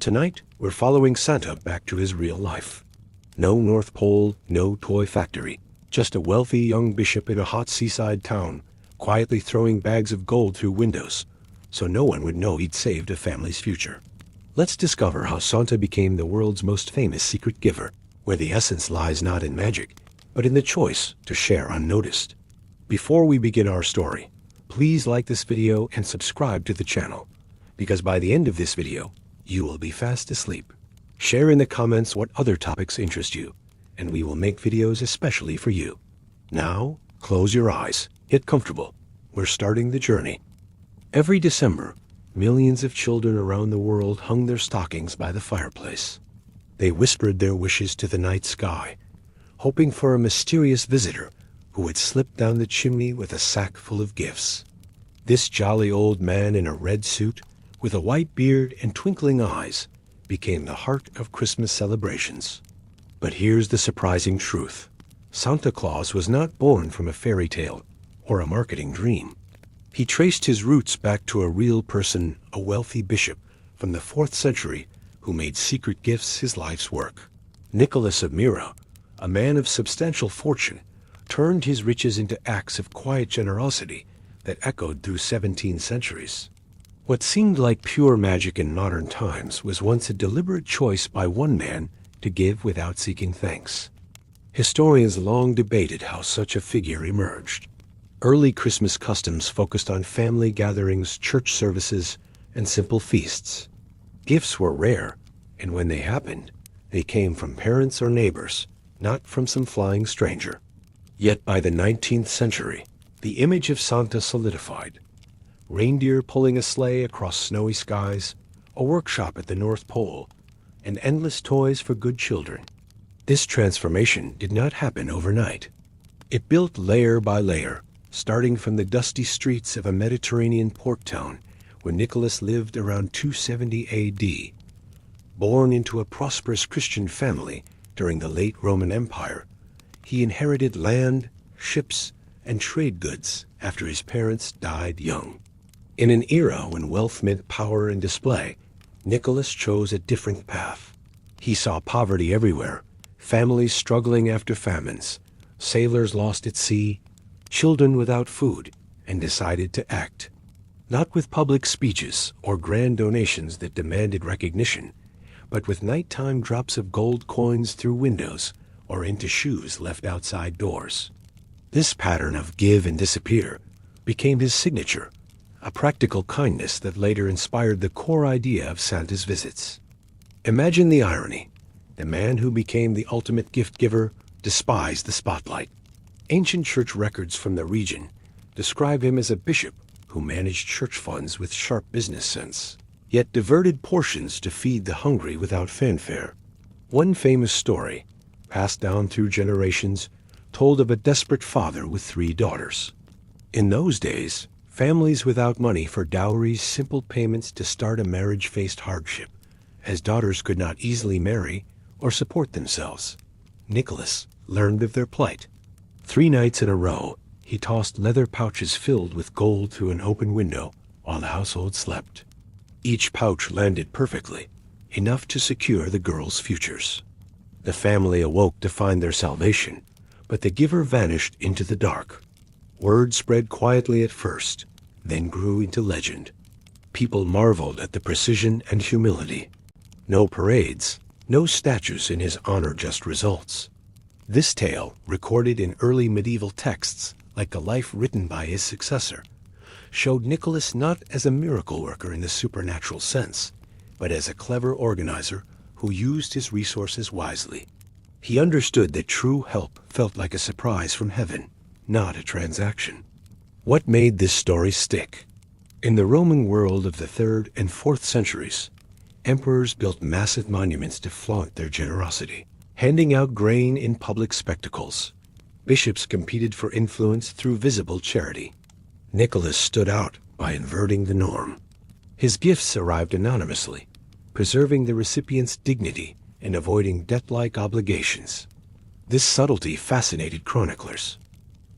Tonight, we're following Santa back to his real life. No North Pole, no toy factory, just a wealthy young bishop in a hot seaside town, quietly throwing bags of gold through windows, so no one would know he'd saved a family's future. Let's discover how Santa became the world's most famous secret giver, where the essence lies not in magic, but in the choice to share unnoticed. Before we begin our story, please like this video and subscribe to the channel, because by the end of this video, you will be fast asleep. Share in the comments what other topics interest you, and we will make videos especially for you. Now, close your eyes, get comfortable. We're starting the journey. Every December, millions of children around the world hung their stockings by the fireplace. They whispered their wishes to the night sky, hoping for a mysterious visitor who would slip down the chimney with a sack full of gifts. This jolly old man in a red suit, with a white beard and twinkling eyes, became the heart of Christmas celebrations. But here's the surprising truth. Santa Claus was not born from a fairy tale or a marketing dream. He traced his roots back to a real person, a wealthy bishop from the 4th century who made secret gifts his life's work. Nicholas of Myra, a man of substantial fortune, turned his riches into acts of quiet generosity that echoed through 17 centuries. What seemed like pure magic in modern times was once a deliberate choice by one man to give without seeking thanks. Historians long debated how such a figure emerged. Early Christmas customs focused on family gatherings, church services, and simple feasts. Gifts were rare, and when they happened, they came from parents or neighbors, not from some flying stranger. Yet by the 19th century, the image of Santa solidified. Reindeer pulling a sleigh across snowy skies, a workshop at the North Pole, and endless toys for good children. This transformation did not happen overnight. It built layer by layer, starting from the dusty streets of a Mediterranean port town where Nicholas lived around 270 A.D. Born into a prosperous Christian family during the late Roman Empire, he inherited land, ships, and trade goods after his parents died young. In an era when wealth meant power and display, Nicholas chose a different path. He saw poverty everywhere, families struggling after famines, sailors lost at sea, children without food, and decided to act. Not with public speeches or grand donations that demanded recognition, but with nighttime drops of gold coins through windows or into shoes left outside doors. This pattern of give and disappear became his signature, a practical kindness that later inspired the core idea of Santa's visits. Imagine the irony. The man who became the ultimate gift giver despised the spotlight. Ancient church records from the region describe him as a bishop who managed church funds with sharp business sense, yet diverted portions to feed the hungry without fanfare. One famous story, passed down through generations, told of a desperate father with 3 daughters. In those days, families without money for dowries, simple payments to start a marriage faced hardship, as daughters could not easily marry or support themselves. Nicholas learned of their plight. 3 nights in a row, he tossed leather pouches filled with gold through an open window while the household slept. Each pouch landed perfectly, enough to secure the girls' futures. The family awoke to find their salvation, but the giver vanished into the dark. Word spread quietly at first, then grew into legend. People marveled at the precision and humility. No parades, no statues in his honor, just results. This tale, recorded in early medieval texts like a life written by his successor, showed Nicholas not as a miracle worker in the supernatural sense, but as a clever organizer who used his resources wisely. He understood that true help felt like a surprise from heaven, not a transaction. What made this story stick? In the Roman world of the 3rd and 4th centuries, emperors built massive monuments to flaunt their generosity, handing out grain in public spectacles. Bishops competed for influence through visible charity. Nicholas stood out by inverting the norm. His gifts arrived anonymously, preserving the recipient's dignity and avoiding debt-like obligations. This subtlety fascinated chroniclers.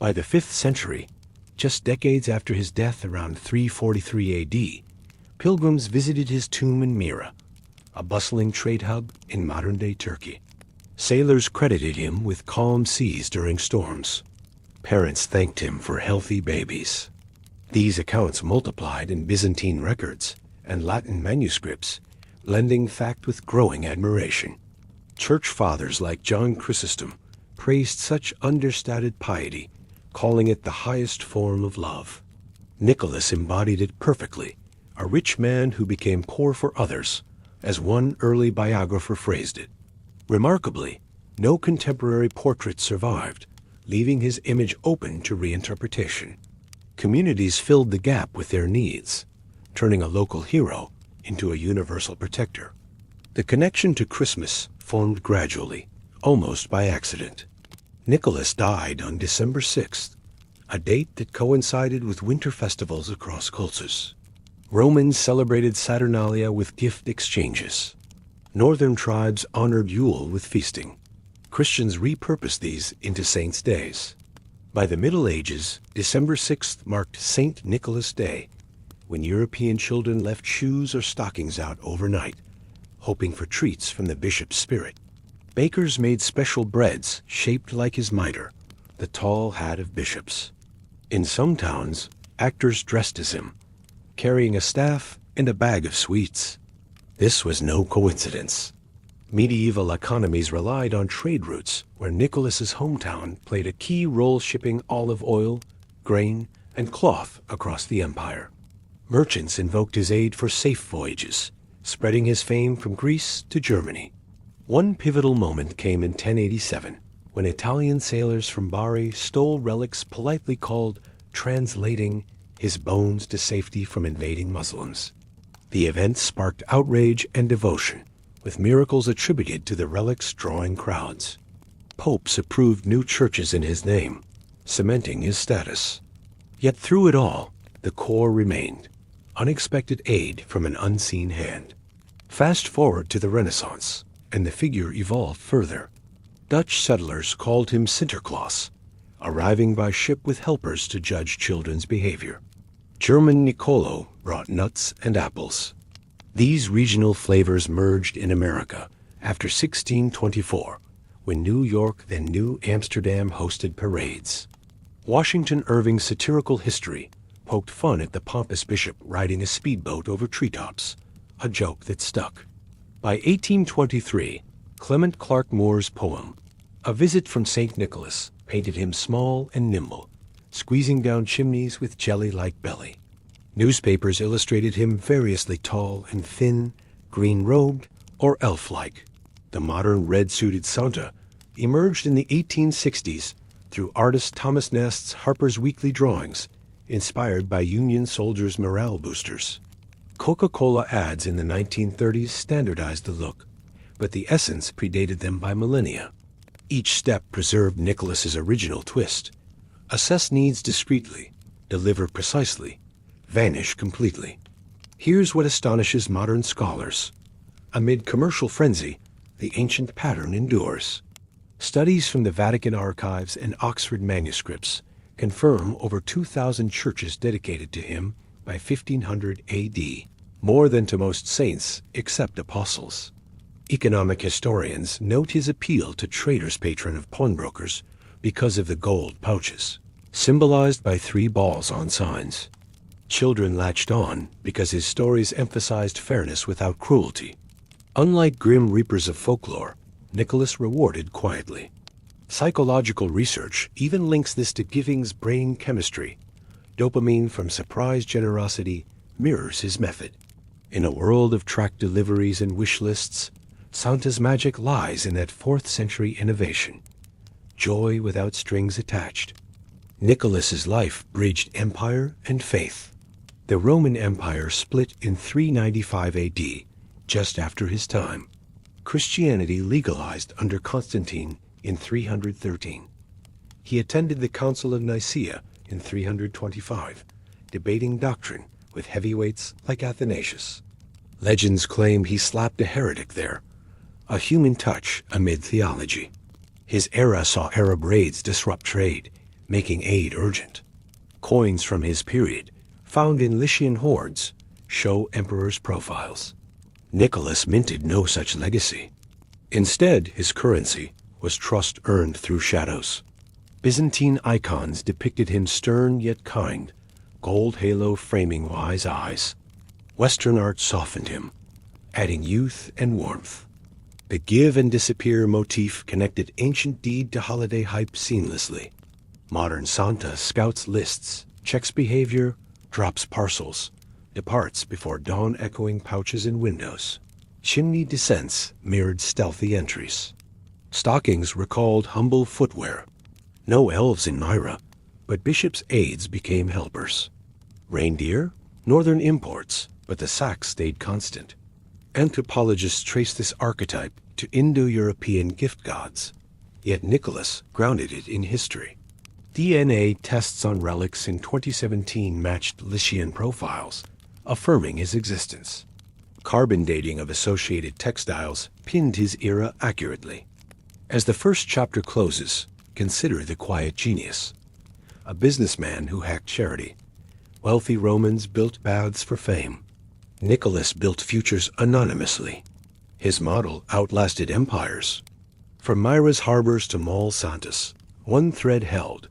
By the 5th century, just decades after his death around 343 AD, pilgrims visited his tomb in Myra, a bustling trade hub in modern-day Turkey. Sailors credited him with calm seas during storms. Parents thanked him for healthy babies. These accounts multiplied in Byzantine records and Latin manuscripts, lending fact with growing admiration. Church fathers like John Chrysostom praised such understated piety, calling it the highest form of love. Nicholas embodied it perfectly, a rich man who became poor for others, as one early biographer phrased it. Remarkably, no contemporary portrait survived, leaving his image open to reinterpretation. Communities filled the gap with their needs, turning a local hero into a universal protector. The connection to Christmas formed gradually, almost by accident. Nicholas died on December 6th, a date that coincided with winter festivals across cultures. Romans celebrated Saturnalia with gift exchanges. Northern tribes honored Yule with feasting. Christians repurposed these into saints' days. By the Middle Ages, December 6th marked Saint Nicholas Day, when European children left shoes or stockings out overnight, hoping for treats from the bishop's spirit. Bakers made special breads shaped like his mitre, the tall hat of bishops. In some towns, actors dressed as him, carrying a staff and a bag of sweets. This was no coincidence. Medieval economies relied on trade routes, where Nicholas's hometown played a key role shipping olive oil, grain, and cloth across the empire. Merchants invoked his aid for safe voyages, spreading his fame from Greece to Germany. One pivotal moment came in 1087, when Italian sailors from Bari stole relics politely called translating his bones to safety from invading Muslims. The event sparked outrage and devotion, with miracles attributed to the relics drawing crowds. Popes approved new churches in his name, cementing his status. Yet through it all, the core remained: unexpected aid from an unseen hand. Fast forward to the Renaissance, and the figure evolved further. Dutch settlers called him Sinterklaas, arriving by ship with helpers to judge children's behavior. German Nicolo brought nuts and apples. These regional flavors merged in America after 1624, when New York, then New Amsterdam, hosted parades. Washington Irving's satirical history poked fun at the pompous bishop riding a speedboat over treetops, a joke that stuck. By 1823, Clement Clarke Moore's poem, A Visit from St. Nicholas, painted him small and nimble, squeezing down chimneys with jelly-like belly. Newspapers illustrated him variously tall and thin, green-robed, or elf-like. The modern red-suited Santa emerged in the 1860s through artist Thomas Nast's Harper's Weekly drawings, inspired by Union soldiers' morale boosters. Coca-Cola ads in the 1930s standardized the look, but the essence predated them by millennia. Each step preserved Nicholas's original twist: assess needs discreetly, deliver precisely, vanish completely. Here's what astonishes modern scholars. Amid commercial frenzy, the ancient pattern endures. Studies from the Vatican archives and Oxford manuscripts confirm over 2,000 churches dedicated to him by 1500 AD, more than to most saints except apostles. Economic historians note his appeal to traders' patron of pawnbrokers because of the gold pouches, symbolized by 3 balls on signs. Children latched on because his stories emphasized fairness without cruelty. Unlike grim reapers of folklore, Nicholas rewarded quietly. Psychological research even links this to giving's brain chemistry. Dopamine from surprise generosity mirrors his method. In a world of tract deliveries and wish lists, Santa's magic lies in that 4th century innovation: joy without strings attached. Nicholas's life bridged empire and faith. The Roman Empire split in 395 AD, just after his time. Christianity legalized under Constantine in 313. He attended the Council of Nicaea in 325, debating doctrine with heavyweights like Athanasius. Legends claim he slapped a heretic there, a human touch amid theology. His era saw Arab raids disrupt trade, making aid urgent. Coins from his period, found in Lycian hoards, show emperors' profiles. Nicholas minted no such legacy. Instead, his currency was trust earned through shadows. Byzantine icons depicted him stern yet kind, gold halo framing wise eyes. Western art softened him, adding youth and warmth. The give and disappear motif connected ancient deed to holiday hype seamlessly. Modern Santa scouts lists, checks behavior, drops parcels, departs before dawn echoing pouches and windows. Chimney descents mirrored stealthy entries. Stockings recalled humble footwear. No elves in Myra, but Bishop's aides became helpers. Reindeer? Northern imports, but the sack stayed constant. Anthropologists trace this archetype to Indo-European gift gods, yet Nicholas grounded it in history. DNA tests on relics in 2017 matched Lycian profiles, affirming his existence. Carbon dating of associated textiles pinned his era accurately. As the first chapter closes, consider the quiet genius. A businessman who hacked charity. Wealthy Romans built baths for fame. Nicholas built futures anonymously. His model outlasted empires. From Myra's harbors to mall Santas, one thread held.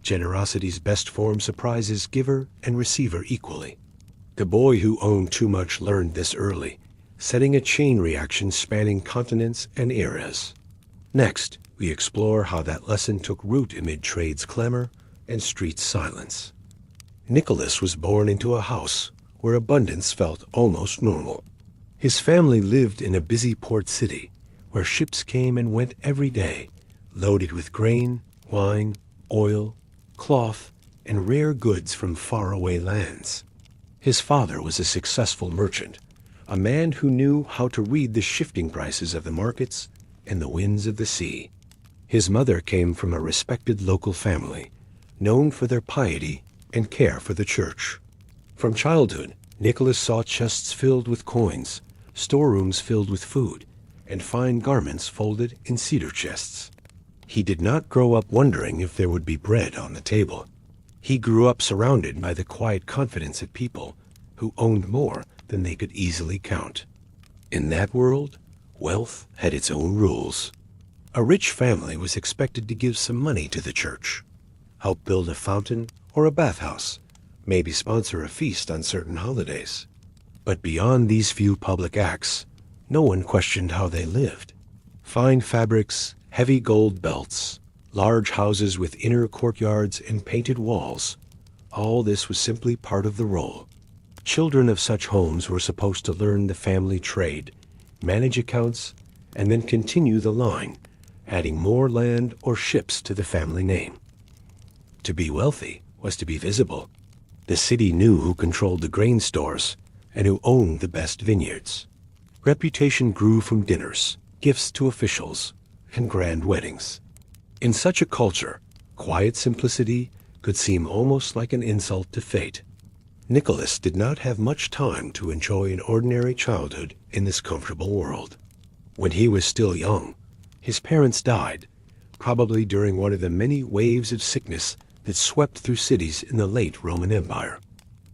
Generosity's best form surprises giver and receiver equally. The boy who owned too much learned this early, setting a chain reaction spanning continents and eras. Next, we explore how that lesson took root amid trade's clamor and street's silence. Nicholas was born into a house where abundance felt almost normal. His family lived in a busy port city where ships came and went every day, loaded with grain, wine, oil, cloth, and rare goods from faraway lands. His father was a successful merchant, a man who knew how to read the shifting prices of the markets and the winds of the sea. His mother came from a respected local family, known for their piety and care for the church. From childhood, Nicholas saw chests filled with coins, storerooms filled with food, and fine garments folded in cedar chests. He did not grow up wondering if there would be bread on the table. He grew up surrounded by the quiet confidence of people who owned more than they could easily count. In that world, wealth had its own rules. A rich family was expected to give some money to the church, help build a fountain or a bathhouse, maybe sponsor a feast on certain holidays. But beyond these few public acts, no one questioned how they lived. Fine fabrics, heavy gold belts, large houses with inner courtyards and painted walls, all this was simply part of the role. Children of such homes were supposed to learn the family trade, manage accounts, and then continue the line, adding more land or ships to the family name. To be wealthy was to be visible. The city knew who controlled the grain stores and who owned the best vineyards. Reputation grew from dinners, gifts to officials, and grand weddings. In such a culture, quiet simplicity could seem almost like an insult to fate. Nicholas did not have much time to enjoy an ordinary childhood in this comfortable world. When he was still young, his parents died, probably during one of the many waves of sickness that swept through cities in the late Roman Empire.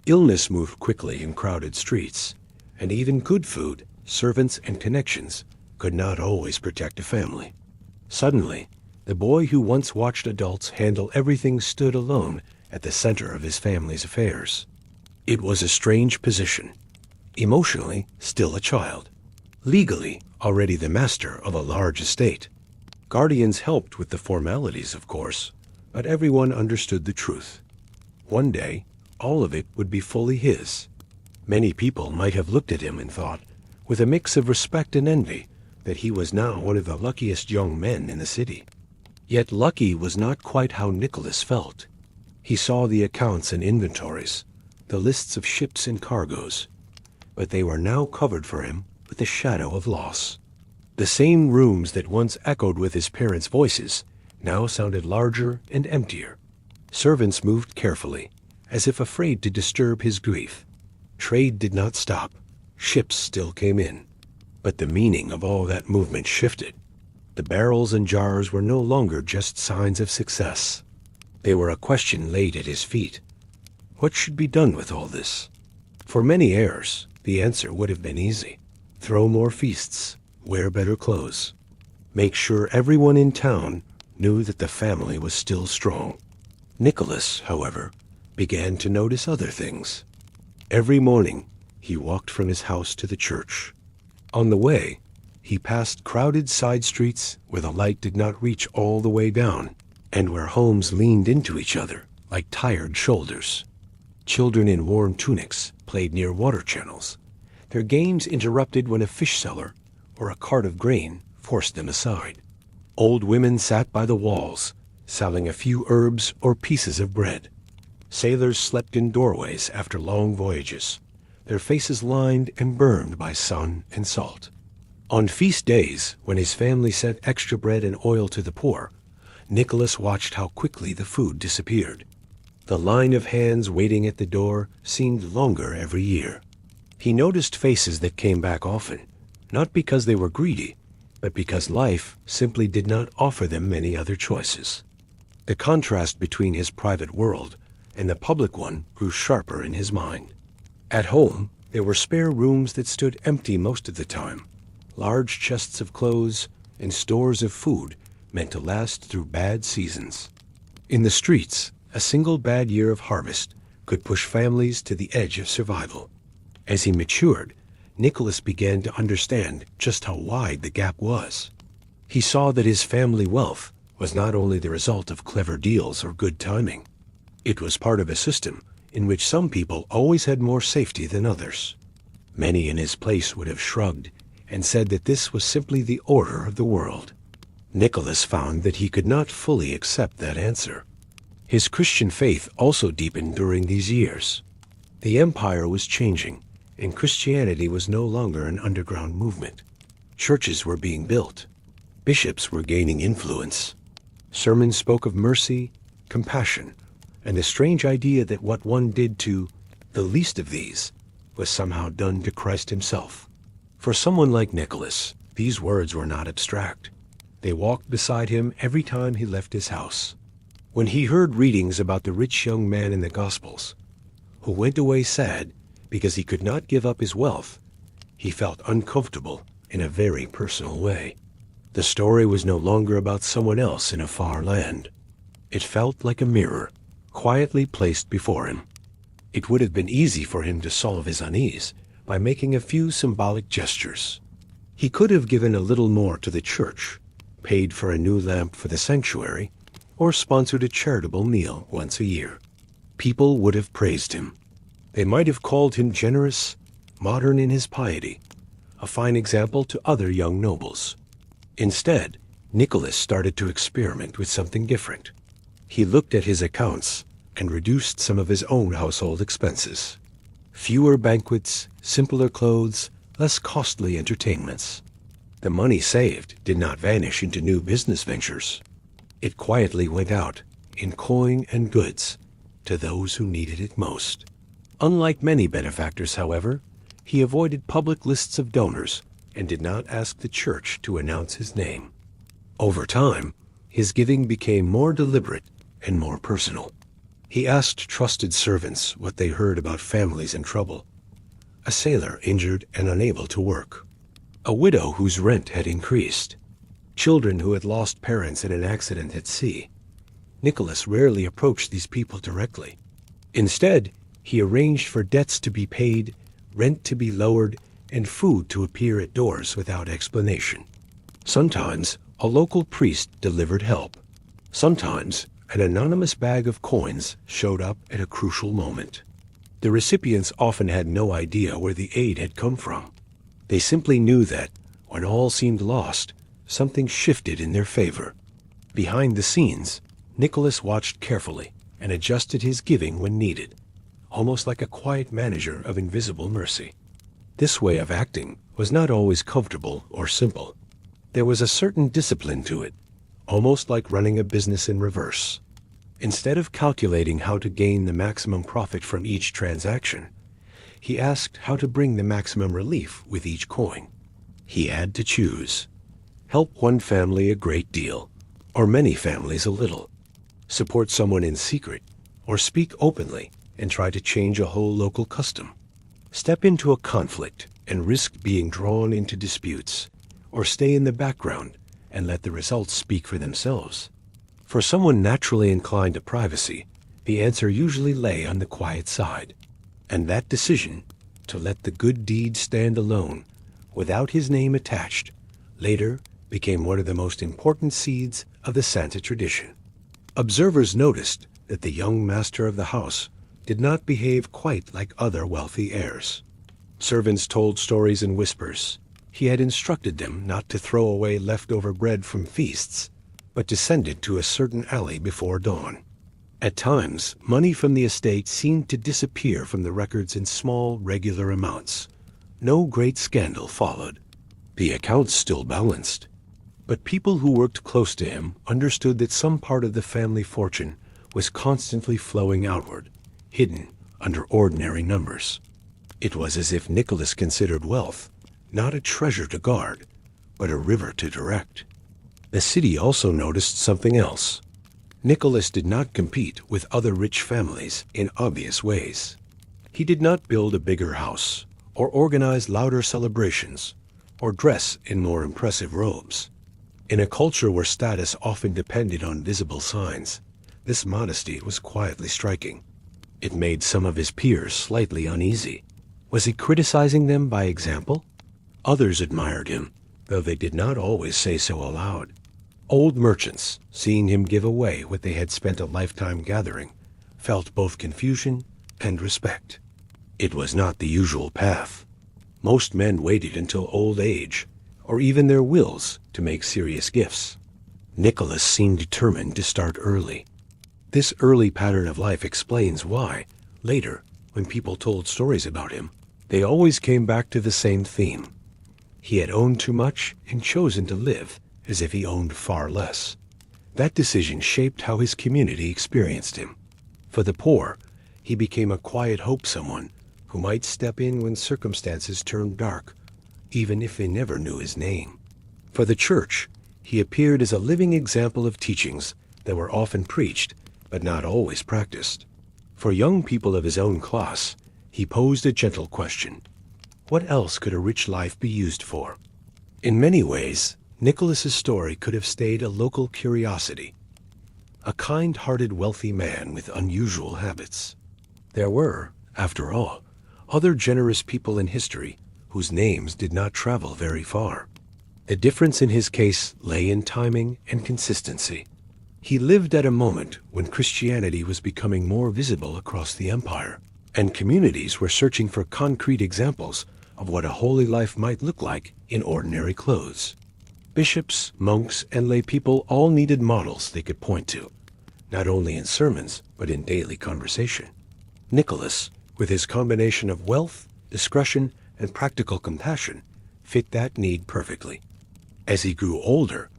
Illness moved quickly in crowded streets, and even good food, servants, and connections could not always protect a family. Suddenly, the boy who once watched adults handle everything stood alone at the center of his family's affairs. It was a strange position. Emotionally, still a child. Legally, already the master of a large estate. Guardians helped with the formalities, of course, but everyone understood the truth. One day, all of it would be fully his. Many people might have looked at him and thought, with a mix of respect and envy, that he was now one of the luckiest young men in the city. Yet lucky was not quite how Nicholas felt. He saw the accounts and inventories, the lists of ships and cargoes, but they were now covered for him with the shadow of loss. The same rooms that once echoed with his parents' voices now sounded larger and emptier. Servants moved carefully, as if afraid to disturb his grief. Trade did not stop. Ships still came in. But the meaning of all that movement shifted. The barrels and jars were no longer just signs of success. They were a question laid at his feet. What should be done with all this? For many heirs, the answer would have been easy. throw more feasts, wear better clothes. Make sure everyone in town knew that the family was still strong. Nicholas, however, began to notice other things. Every morning, he walked from his house to the church. On the way, he passed crowded side streets where the light did not reach all the way down, and where homes leaned into each other like tired shoulders. Children in warm tunics played near water channels, their games interrupted when a fish seller or a cart of grain forced them aside. Old women sat by the walls, selling a few herbs or pieces of bread. Sailors slept in doorways after long voyages, their faces lined and burned by sun and salt. On feast days, when his family sent extra bread and oil to the poor, Nicholas watched how quickly the food disappeared. The line of hands waiting at the door seemed longer every year. He noticed faces that came back often, not because they were greedy, but because life simply did not offer them many other choices. The contrast between his private world and the public one grew sharper in his mind. At home, there were spare rooms that stood empty most of the time, large chests of clothes and stores of food meant to last through bad seasons. In the streets, a single bad year of harvest could push families to the edge of survival. As he matured, Nicholas began to understand just how wide the gap was. He saw that his family wealth was not only the result of clever deals or good timing. It was part of a system in which some people always had more safety than others. Many in his place would have shrugged and said that this was simply the order of the world. Nicholas found that he could not fully accept that answer. His Christian faith also deepened during these years. The empire was changing, and Christianity was no longer an underground movement. Churches were being built. Bishops were gaining influence. Sermons spoke of mercy, compassion, and the strange idea that what one did to the least of these was somehow done to Christ himself. For someone like Nicholas, these words were not abstract. They walked beside him every time he left his house. When he heard readings about the rich young man in the Gospels, who went away sad because he could not give up his wealth, he felt uncomfortable in a very personal way. The story was no longer about someone else in a far land. It felt like a mirror, quietly placed before him. It would have been easy for him to solve his unease by making a few symbolic gestures. He could have given a little more to the church, paid for a new lamp for the sanctuary, or sponsored a charitable meal once a year. People would have praised him. They might have called him generous, modern in his piety, a fine example to other young nobles. Instead, Nicholas started to experiment with something different. He looked at his accounts and reduced some of his own household expenses. Fewer banquets, simpler clothes, less costly entertainments. The money saved did not vanish into new business ventures. It quietly went out, in coin and goods, to those who needed it most. Unlike many benefactors, however, he avoided public lists of donors and did not ask the church to announce his name. Over time, his giving became more deliberate and more personal. He asked trusted servants what they heard about families in trouble. A sailor injured and unable to work. A widow whose rent had increased. Children who had lost parents in an accident at sea. Nicholas rarely approached these people directly. Instead, he arranged for debts to be paid, rent to be lowered, and food to appear at doors without explanation. Sometimes, a local priest delivered help. Sometimes, an anonymous bag of coins showed up at a crucial moment. The recipients often had no idea where the aid had come from. They simply knew that, when all seemed lost, something shifted in their favor. Behind the scenes, Nicholas watched carefully and adjusted his giving when needed, almost like a quiet manager of invisible mercy. This way of acting was not always comfortable or simple. There was a certain discipline to it, almost like running a business in reverse. Instead of calculating how to gain the maximum profit from each transaction, he asked how to bring the maximum relief with each coin. He had to choose. Help one family a great deal, or many families a little. Support someone in secret, or speak openly and try to change a whole local custom. Step into a conflict and risk being drawn into disputes, or stay in the background and let the results speak for themselves? For someone naturally inclined to privacy, the answer usually lay on the quiet side, and that decision, to let the good deed stand alone, without his name attached, later became one of the most important seeds of the Santa tradition. Observers noticed that the young master of the house did not behave quite like other wealthy heirs. Servants told stories in whispers. He had instructed them not to throw away leftover bread from feasts, but to send it to a certain alley before dawn. At times, money from the estate seemed to disappear from the records in small, regular amounts. No great scandal followed. The accounts still balanced. But people who worked close to him understood that some part of the family fortune was constantly flowing outward, hidden under ordinary numbers. It was as if Nicholas considered wealth not a treasure to guard, but a river to direct. The city also noticed something else. Nicholas did not compete with other rich families in obvious ways. He did not build a bigger house, or organize louder celebrations, or dress in more impressive robes. In a culture where status often depended on visible signs, this modesty was quietly striking. It made some of his peers slightly uneasy. Was he criticizing them by example? Others admired him, though they did not always say so aloud. Old merchants, seeing him give away what they had spent a lifetime gathering, felt both confusion and respect. It was not the usual path. Most men waited until old age, or even their wills, to make serious gifts. Nicholas seemed determined to start early. This early pattern of life explains why, later, when people told stories about him, they always came back to the same theme. He had owned too much and chosen to live as if he owned far less. That decision shaped how his community experienced him. For the poor, he became a quiet hope, someone who might step in when circumstances turned dark, even if they never knew his name. For the church, he appeared as a living example of teachings that were often preached, but not always practiced. For young people of his own class, he posed a gentle question. What else could a rich life be used for? In many ways, Nicholas's story could have stayed a local curiosity. A kind-hearted wealthy man with unusual habits. There were, after all, other generous people in history whose names did not travel very far. The difference in his case lay in timing and consistency. He lived at a moment when Christianity was becoming more visible across the empire, and communities were searching for concrete examples of what a holy life might look like in ordinary clothes. Bishops, monks, and lay people all needed models they could point to, not only in sermons, but in daily conversation. Nicholas, with his combination of wealth, discretion, and practical compassion, fit that need perfectly. As he grew older,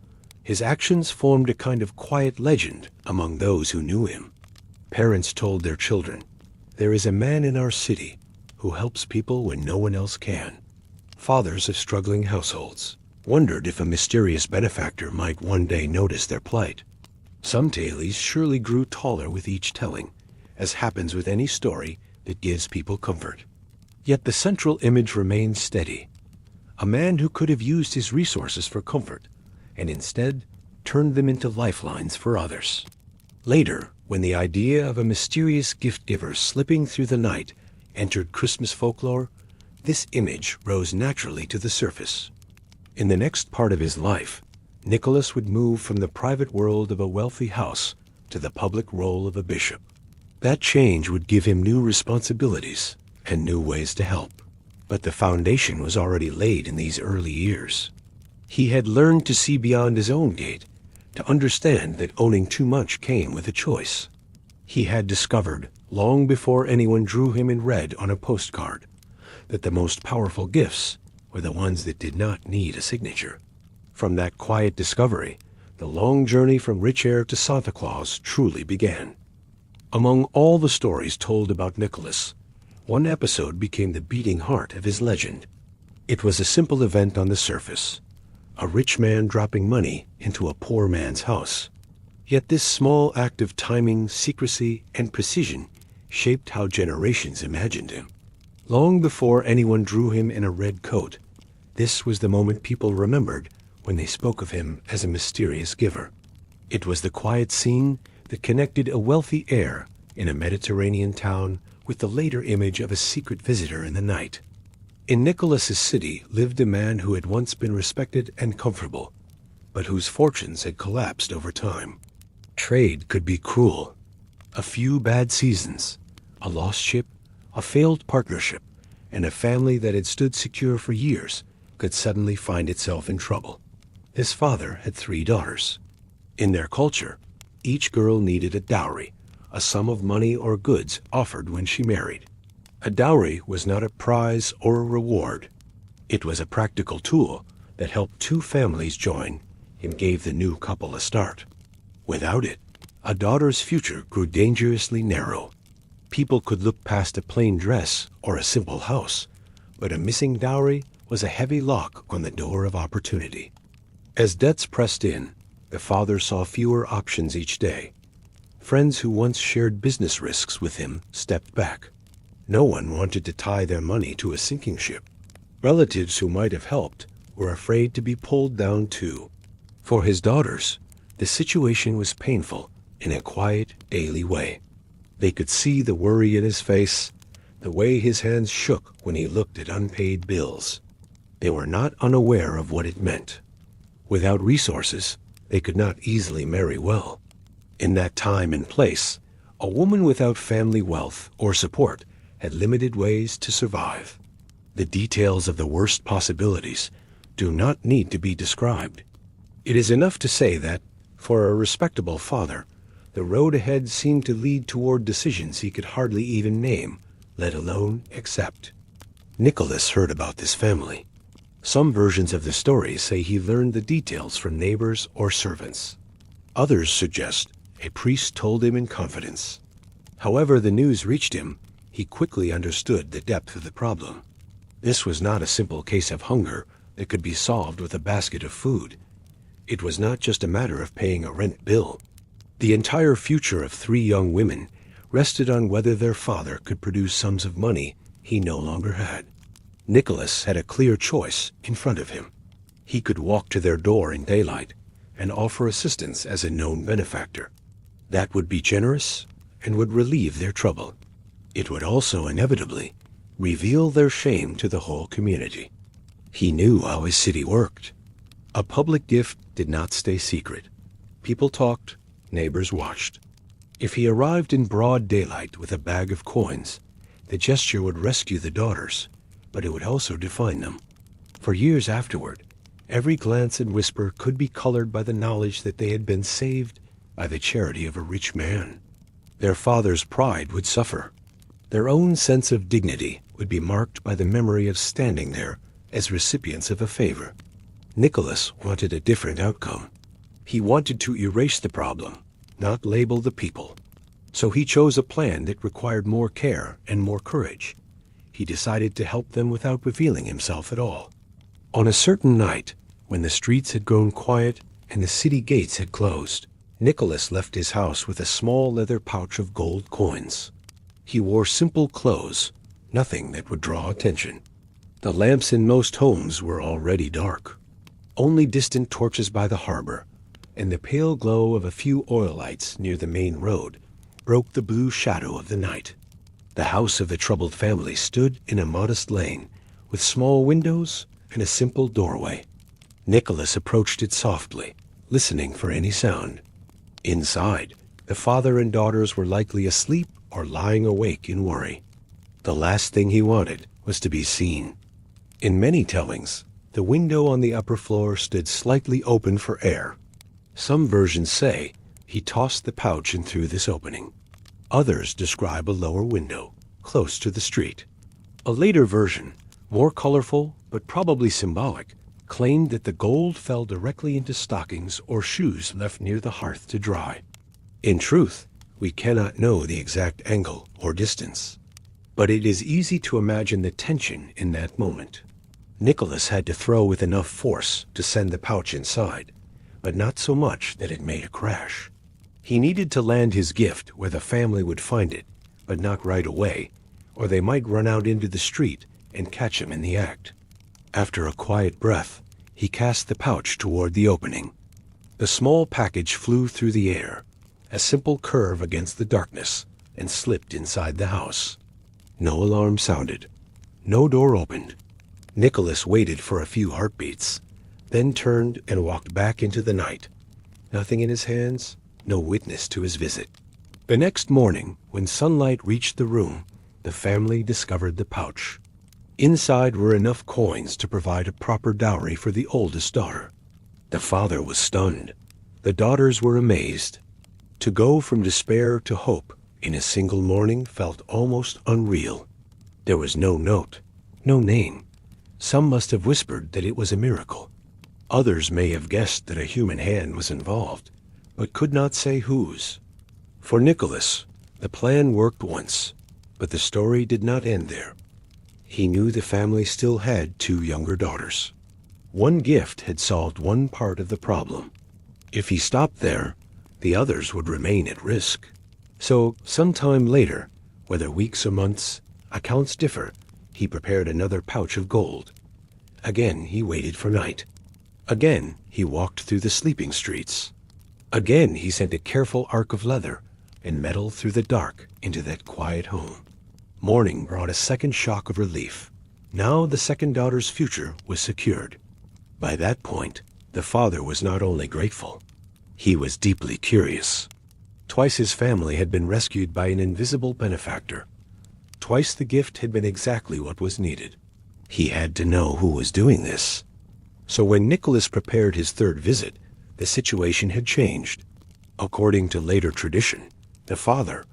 his actions formed a kind of quiet legend among those who knew him. Parents told their children, "There is a man in our city who helps people when no one else can." Fathers of struggling households wondered if a mysterious benefactor might one day notice their plight. Some tales surely grew taller with each telling, as happens with any story that gives people comfort. Yet the central image remained steady. A man who could have used his resources for comfort, and instead turned them into lifelines for others. Later, when the idea of a mysterious gift-giver slipping through the night entered Christmas folklore, this image rose naturally to the surface. In the next part of his life, Nicholas would move from the private world of a wealthy house to the public role of a bishop. That change would give him new responsibilities and new ways to help. But the foundation was already laid in these early years. He had learned to see beyond his own gate, to understand that owning too much came with a choice. He had discovered, long before anyone drew him in red on a postcard, that the most powerful gifts were the ones that did not need a signature. From that quiet discovery, the long journey from rich heir to Santa Claus truly began. Among all the stories told about Nicholas, one episode became the beating heart of his legend. It was a simple event on the surface, a rich man dropping money into a poor man's house. Yet this small act of timing, secrecy, and precision shaped how generations imagined him. Long before anyone drew him in a red coat, this was the moment people remembered when they spoke of him as a mysterious giver. It was the quiet scene that connected a wealthy heir in a Mediterranean town with the later image of a secret visitor in the night. In Nicholas's city lived a man who had once been respected and comfortable, but whose fortunes had collapsed over time. Trade could be cruel. A few bad seasons, a lost ship, a failed partnership, and a family that had stood secure for years could suddenly find itself in trouble. His father had 3 daughters. In their culture, each girl needed a dowry, a sum of money or goods offered when she married. A dowry was not a prize or a reward. It was a practical tool that helped 2 families join and gave the new couple a start. Without it, a daughter's future grew dangerously narrow. People could look past a plain dress or a simple house, but a missing dowry was a heavy lock on the door of opportunity. As debts pressed in, the father saw fewer options each day. Friends who once shared business risks with him stepped back. No one wanted to tie their money to a sinking ship. Relatives who might have helped were afraid to be pulled down too. For his daughters, the situation was painful in a quiet, daily way. They could see the worry in his face, the way his hands shook when he looked at unpaid bills. They were not unaware of what it meant. Without resources, they could not easily marry well. In that time and place, a woman without family wealth or support had limited ways to survive. The details of the worst possibilities do not need to be described. It is enough to say that, for a respectable father, the road ahead seemed to lead toward decisions he could hardly even name, let alone accept. Nicholas heard about this family. Some versions of the story say he learned the details from neighbors or servants. Others suggest a priest told him in confidence. However the news reached him, he quickly understood the depth of the problem. This was not a simple case of hunger that could be solved with a basket of food. It was not just a matter of paying a rent bill. The entire future of 3 young women rested on whether their father could produce sums of money he no longer had. Nicholas had a clear choice in front of him. He could walk to their door in daylight and offer assistance as a known benefactor. That would be generous and would relieve their trouble. It would also inevitably reveal their shame to the whole community. He knew how his city worked. A public gift did not stay secret. People talked, neighbors watched. If he arrived in broad daylight with a bag of coins, the gesture would rescue the daughters, but it would also define them. For years afterward, every glance and whisper could be colored by the knowledge that they had been saved by the charity of a rich man. Their father's pride would suffer. Their own sense of dignity would be marked by the memory of standing there as recipients of a favor. Nicholas wanted a different outcome. He wanted to erase the problem, not label the people. So he chose a plan that required more care and more courage. He decided to help them without revealing himself at all. On a certain night, when the streets had grown quiet and the city gates had closed, Nicholas left his house with a small leather pouch of gold coins. He wore simple clothes, nothing that would draw attention. The lamps in most homes were already dark. Only distant torches by the harbor and the pale glow of a few oil lights near the main road broke the blue shadow of the night. The house of the troubled family stood in a modest lane with small windows and a simple doorway. Nicholas approached it softly, listening for any sound. Inside, the father and daughters were likely asleep or lying awake in worry. The last thing he wanted was to be seen. In many tellings, the window on the upper floor stood slightly open for air. Some versions say he tossed the pouch in through this opening. Others describe a lower window, close to the street. A later version, more colorful but probably symbolic, claimed that the gold fell directly into stockings or shoes left near the hearth to dry. In truth, we cannot know the exact angle or distance, but it is easy to imagine the tension in that moment. Nicholas had to throw with enough force to send the pouch inside, but not so much that it made a crash. He needed to land his gift where the family would find it, but not right away, or they might run out into the street and catch him in the act. After a quiet breath, he cast the pouch toward the opening. The small package flew through the air, a simple curve against the darkness, and slipped inside the house. No alarm sounded. No door opened. Nicholas waited for a few heartbeats, then turned and walked back into the night. Nothing in his hands, no witness to his visit. The next morning, when sunlight reached the room, the family discovered the pouch. Inside were enough coins to provide a proper dowry for the oldest daughter. The father was stunned. The daughters were amazed. To go from despair to hope in a single morning felt almost unreal. There was no note, no name. Some must have whispered that it was a miracle. Others may have guessed that a human hand was involved, but could not say whose. For Nicholas, the plan worked once, but the story did not end there. He knew the family still had 2 younger daughters. One gift had solved one part of the problem. If he stopped there, the others would remain at risk. So, sometime later, whether weeks or months, accounts differ, he prepared another pouch of gold. Again he waited for night. Again he walked through the sleeping streets. Again he sent a careful arc of leather and metal through the dark into that quiet home. Morning brought a second shock of relief. Now the second daughter's future was secured. By that point, the father was not only grateful, he was deeply curious. Twice his family had been rescued by an invisible benefactor. Twice the gift had been exactly what was needed. He had to know who was doing this. So when Nicholas prepared his third visit, the situation had changed. According to later tradition, the father,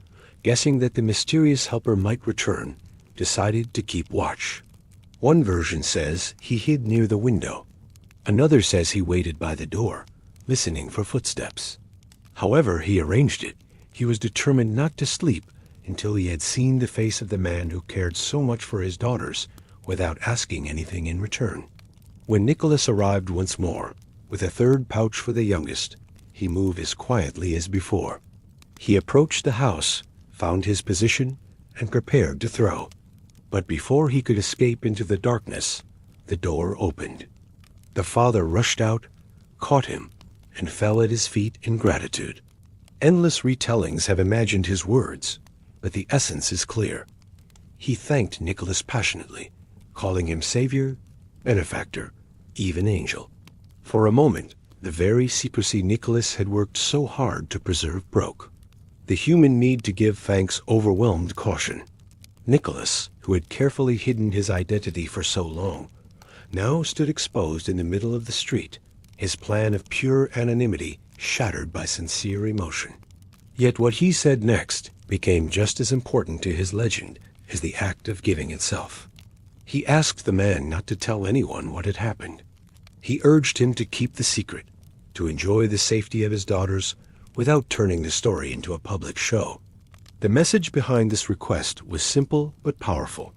guessing that the mysterious helper might return, decided to keep watch. One version says he hid near the window. Another says he waited by the door, listening for footsteps. However he arranged it, he was determined not to sleep until he had seen the face of the man who cared so much for his daughters without asking anything in return. When Nicholas arrived once more, with a third pouch for the youngest, he moved as quietly as before. He approached the house, found his position, and prepared to throw. But before he could escape into the darkness, the door opened. The father rushed out, caught him, and fell at his feet in gratitude. Endless retellings have imagined his words, but the essence is clear. He thanked Nicholas passionately, calling him savior, benefactor, even angel. For a moment, the very secrecy Nicholas had worked so hard to preserve broke. The human need to give thanks overwhelmed caution. Nicholas, who had carefully hidden his identity for so long, now stood exposed in the middle of the street, his plan of pure anonymity shattered by sincere emotion. Yet what he said next became just as important to his legend as the act of giving itself. He asked the man not to tell anyone what had happened. He urged him to keep the secret, to enjoy the safety of his daughters without turning the story into a public show. The message behind this request was simple but powerful.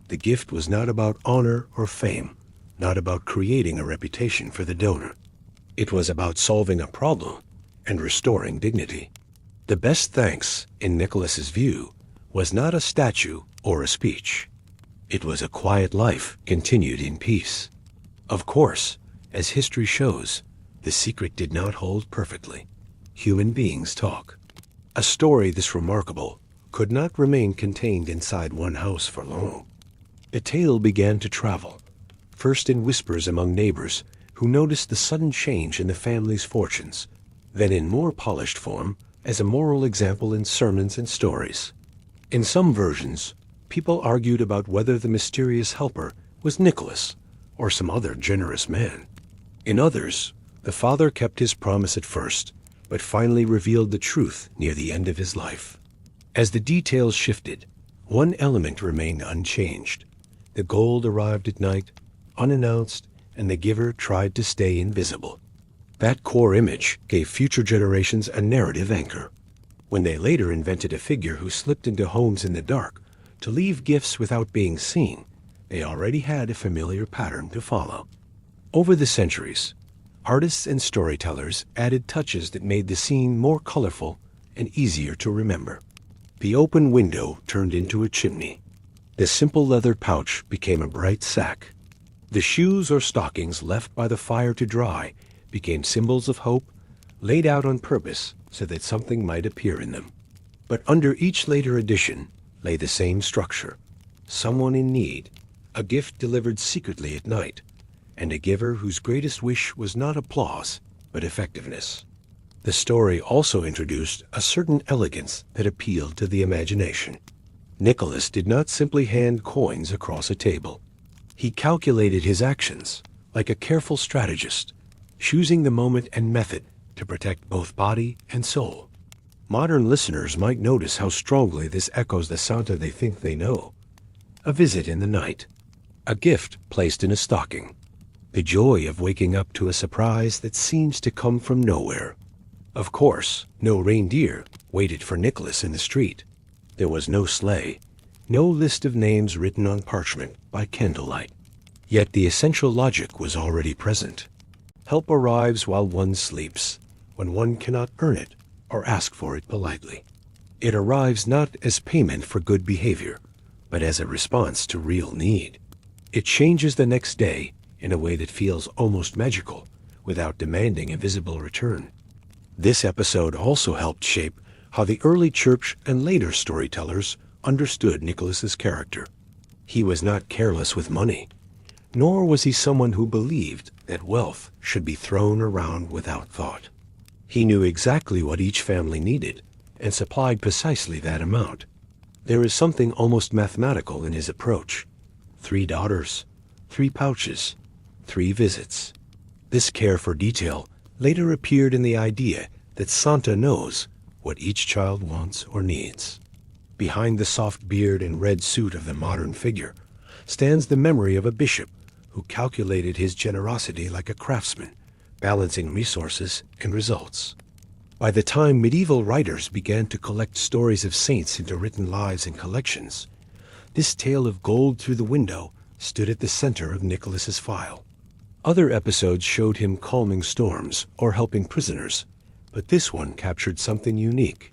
The gift was not about honor or fame, not about creating a reputation for the donor. It was about solving a problem and restoring dignity. The best thanks, in Nicholas's view, was not a statue or a speech. It was a quiet life continued in peace. Of course, as history shows, the secret did not hold perfectly. Human beings talk. A story this remarkable could not remain contained inside one house for long. The tale began to travel, first in whispers among neighbors who noticed the sudden change in the family's fortunes, then in more polished form as a moral example in sermons and stories. In some versions, people argued about whether the mysterious helper was Nicholas or some other generous man. In others, the father kept his promise at first, but finally revealed the truth near the end of his life. As the details shifted, one element remained unchanged. The gold arrived at night, unannounced, and the giver tried to stay invisible. That core image gave future generations a narrative anchor. When they later invented a figure who slipped into homes in the dark to leave gifts without being seen, they already had a familiar pattern to follow. Over the centuries, artists and storytellers added touches that made the scene more colorful and easier to remember. The open window turned into a chimney. The simple leather pouch became a bright sack. The shoes or stockings left by the fire to dry became symbols of hope, laid out on purpose so that something might appear in them. But under each later edition lay the same structure: someone in need, a gift delivered secretly at night, and a giver whose greatest wish was not applause, but effectiveness. The story also introduced a certain elegance that appealed to the imagination. Nicholas did not simply hand coins across a table. He calculated his actions like a careful strategist, choosing the moment and method to protect both body and soul. Modern listeners might notice how strongly this echoes the Santa they think they know. A visit in the night, a gift placed in a stocking, the joy of waking up to a surprise that seems to come from nowhere. Of course, no reindeer waited for Nicholas in the street. There was no sleigh, no list of names written on parchment by candlelight. Yet the essential logic was already present. Help arrives while one sleeps, when one cannot earn it or ask for it politely. It arrives not as payment for good behavior, but as a response to real need. It changes the next day in a way that feels almost magical, without demanding a visible return. This episode also helped shape how the early church and later storytellers understood Nicholas's character. He was not careless with money, nor was he someone who believed that wealth should be thrown around without thought. He knew exactly what each family needed and supplied precisely that amount. There is something almost mathematical in his approach. 3 daughters, 3 pouches, 3 visits. This care for detail later appeared in the idea that Santa knows what each child wants or needs. Behind the soft beard and red suit of the modern figure stands the memory of a bishop who calculated his generosity like a craftsman, balancing resources and results. By the time medieval writers began to collect stories of saints into written lives and collections, this tale of gold through the window stood at the center of Nicholas's file. Other episodes showed him calming storms or helping prisoners, but this one captured something unique.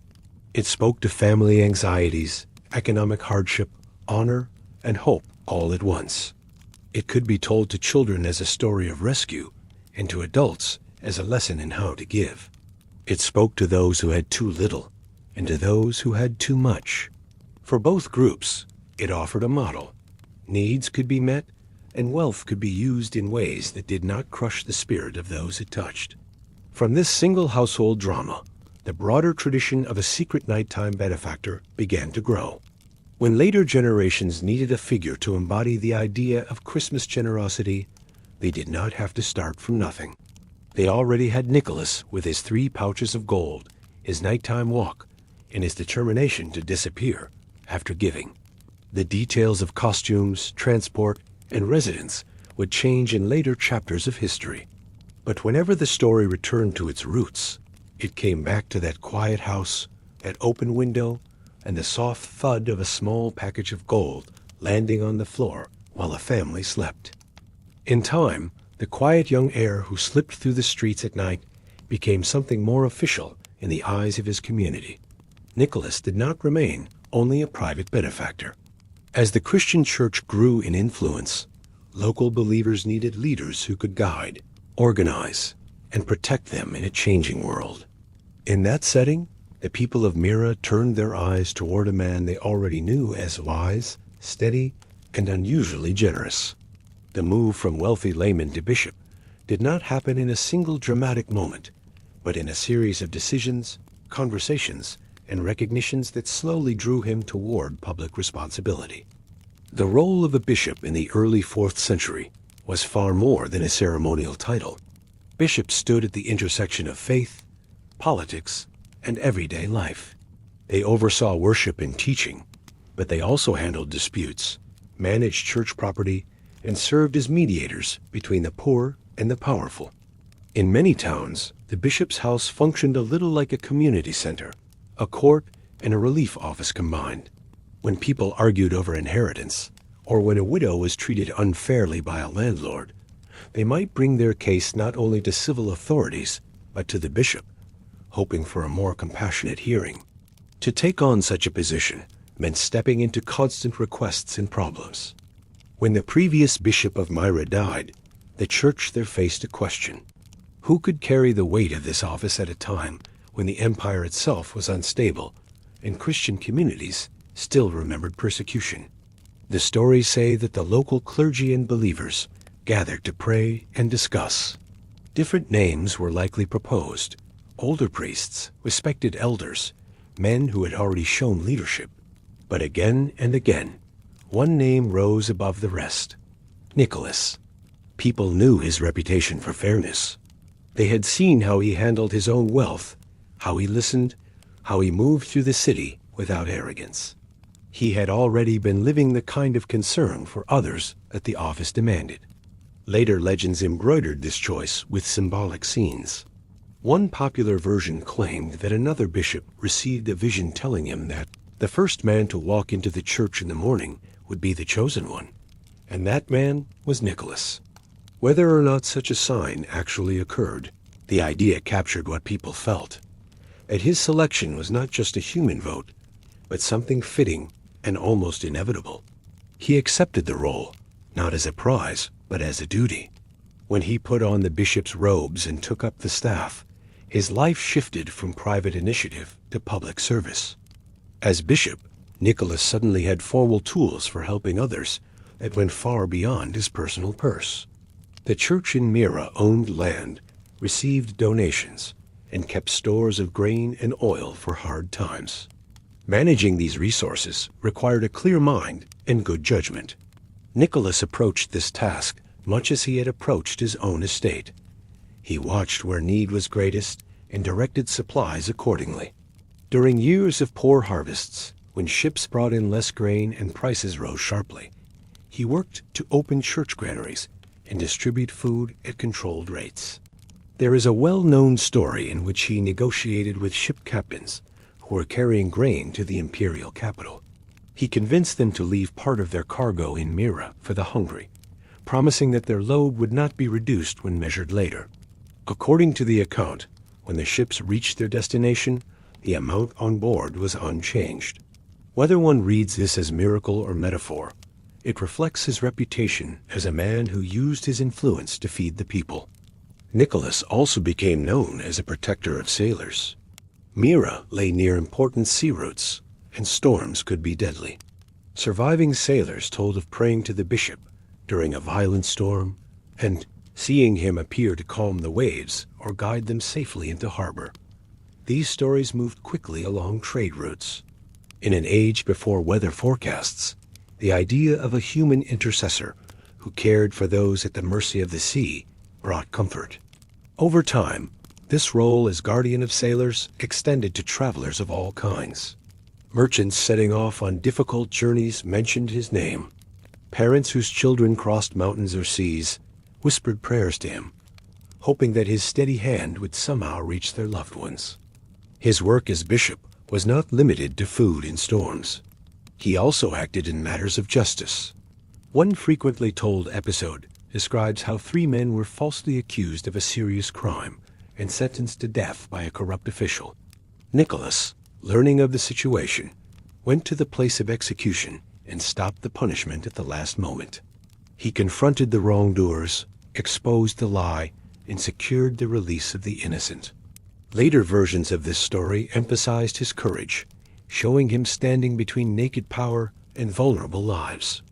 It spoke to family anxieties, economic hardship, honor, and hope all at once. It could be told to children as a story of rescue, and to adults as a lesson in how to give. It spoke to those who had too little, and to those who had too much. For both groups, it offered a model. Needs could be met, and wealth could be used in ways that did not crush the spirit of those it touched. From this single household drama, the broader tradition of a secret nighttime benefactor began to grow. When later generations needed a figure to embody the idea of Christmas generosity, they did not have to start from nothing. They already had Nicholas with his 3 pouches of gold, his nighttime walk, and his determination to disappear after giving. The details of costumes, transport, and residence would change in later chapters of history. But whenever the story returned to its roots, it came back to that quiet house, that open window, and the soft thud of a small package of gold landing on the floor while a family slept. In time, the quiet young heir who slipped through the streets at night became something more official in the eyes of his community. Nicholas did not remain only a private benefactor. As the Christian church grew in influence, local believers needed leaders who could guide, organize, and protect them in a changing world. In that setting, the people of Myra turned their eyes toward a man they already knew as wise, steady, and unusually generous. The move from wealthy layman to bishop did not happen in a single dramatic moment, but in a series of decisions, conversations, and recognitions that slowly drew him toward public responsibility. The role of a bishop in the early 4th century was far more than a ceremonial title. Bishops stood at the intersection of faith, politics, and everyday life. They oversaw worship and teaching, but they also handled disputes, managed church property, and served as mediators between the poor and the powerful. In many towns, the bishop's house functioned a little like a community center, a court and a relief office combined. When people argued over inheritance, or when a widow was treated unfairly by a landlord, they might bring their case not only to civil authorities, but to the bishop, hoping for a more compassionate hearing. To take on such a position meant stepping into constant requests and problems. When the previous bishop of Myra died, the church there faced a question. Who could carry the weight of this office at a time when the empire itself was unstable and Christian communities still remembered persecution? The stories say that the local clergy and believers gathered to pray and discuss. Different names were likely proposed: older priests, respected elders, men who had already shown leadership. But again and again, one name rose above the rest: Nicholas. People knew his reputation for fairness. They had seen how he handled his own wealth, how he listened, how he moved through the city without arrogance. He had already been living the kind of concern for others that the office demanded. Later legends embroidered this choice with symbolic scenes. One popular version claimed that another bishop received a vision telling him that the first man to walk into the church in the morning would be the chosen one, and that man was Nicholas. Whether or not such a sign actually occurred, the idea captured what people felt, that his selection was not just a human vote, but something fitting and almost inevitable. He accepted the role, not as a prize, but as a duty. When he put on the bishop's robes and took up the staff, his life shifted from private initiative to public service. As bishop, Nicholas suddenly had formal tools for helping others that went far beyond his personal purse. The church in Myra owned land, received donations, and kept stores of grain and oil for hard times. Managing these resources required a clear mind and good judgment. Nicholas approached this task much as he had approached his own estate. He watched where need was greatest and directed supplies accordingly. During years of poor harvests, when ships brought in less grain and prices rose sharply, he worked to open church granaries and distribute food at controlled rates. There is a well-known story in which he negotiated with ship captains who were carrying grain to the imperial capital. He convinced them to leave part of their cargo in Myra for the hungry, promising that their load would not be reduced when measured later. According to the account, when the ships reached their destination, the amount on board was unchanged. Whether one reads this as miracle or metaphor, it reflects his reputation as a man who used his influence to feed the people. Nicholas also became known as a protector of sailors. Myra lay near important sea routes, and storms could be deadly. Surviving sailors told of praying to the bishop during a violent storm and seeing him appear to calm the waves or guide them safely into harbor. These stories moved quickly along trade routes. In an age before weather forecasts, the idea of a human intercessor who cared for those at the mercy of the sea brought comfort. Over time, this role as guardian of sailors extended to travelers of all kinds. Merchants setting off on difficult journeys mentioned his name. Parents whose children crossed mountains or seas whispered prayers to him, hoping that his steady hand would somehow reach their loved ones. His work as bishop was not limited to food in storms. He also acted in matters of justice. One frequently told episode describes how 3 men were falsely accused of a serious crime and sentenced to death by a corrupt official. Nicholas, learning of the situation, went to the place of execution and stopped the punishment at the last moment. He confronted the wrongdoers, exposed the lie, and secured the release of the innocent. Later versions of this story emphasized his courage, showing him standing between naked power and vulnerable lives.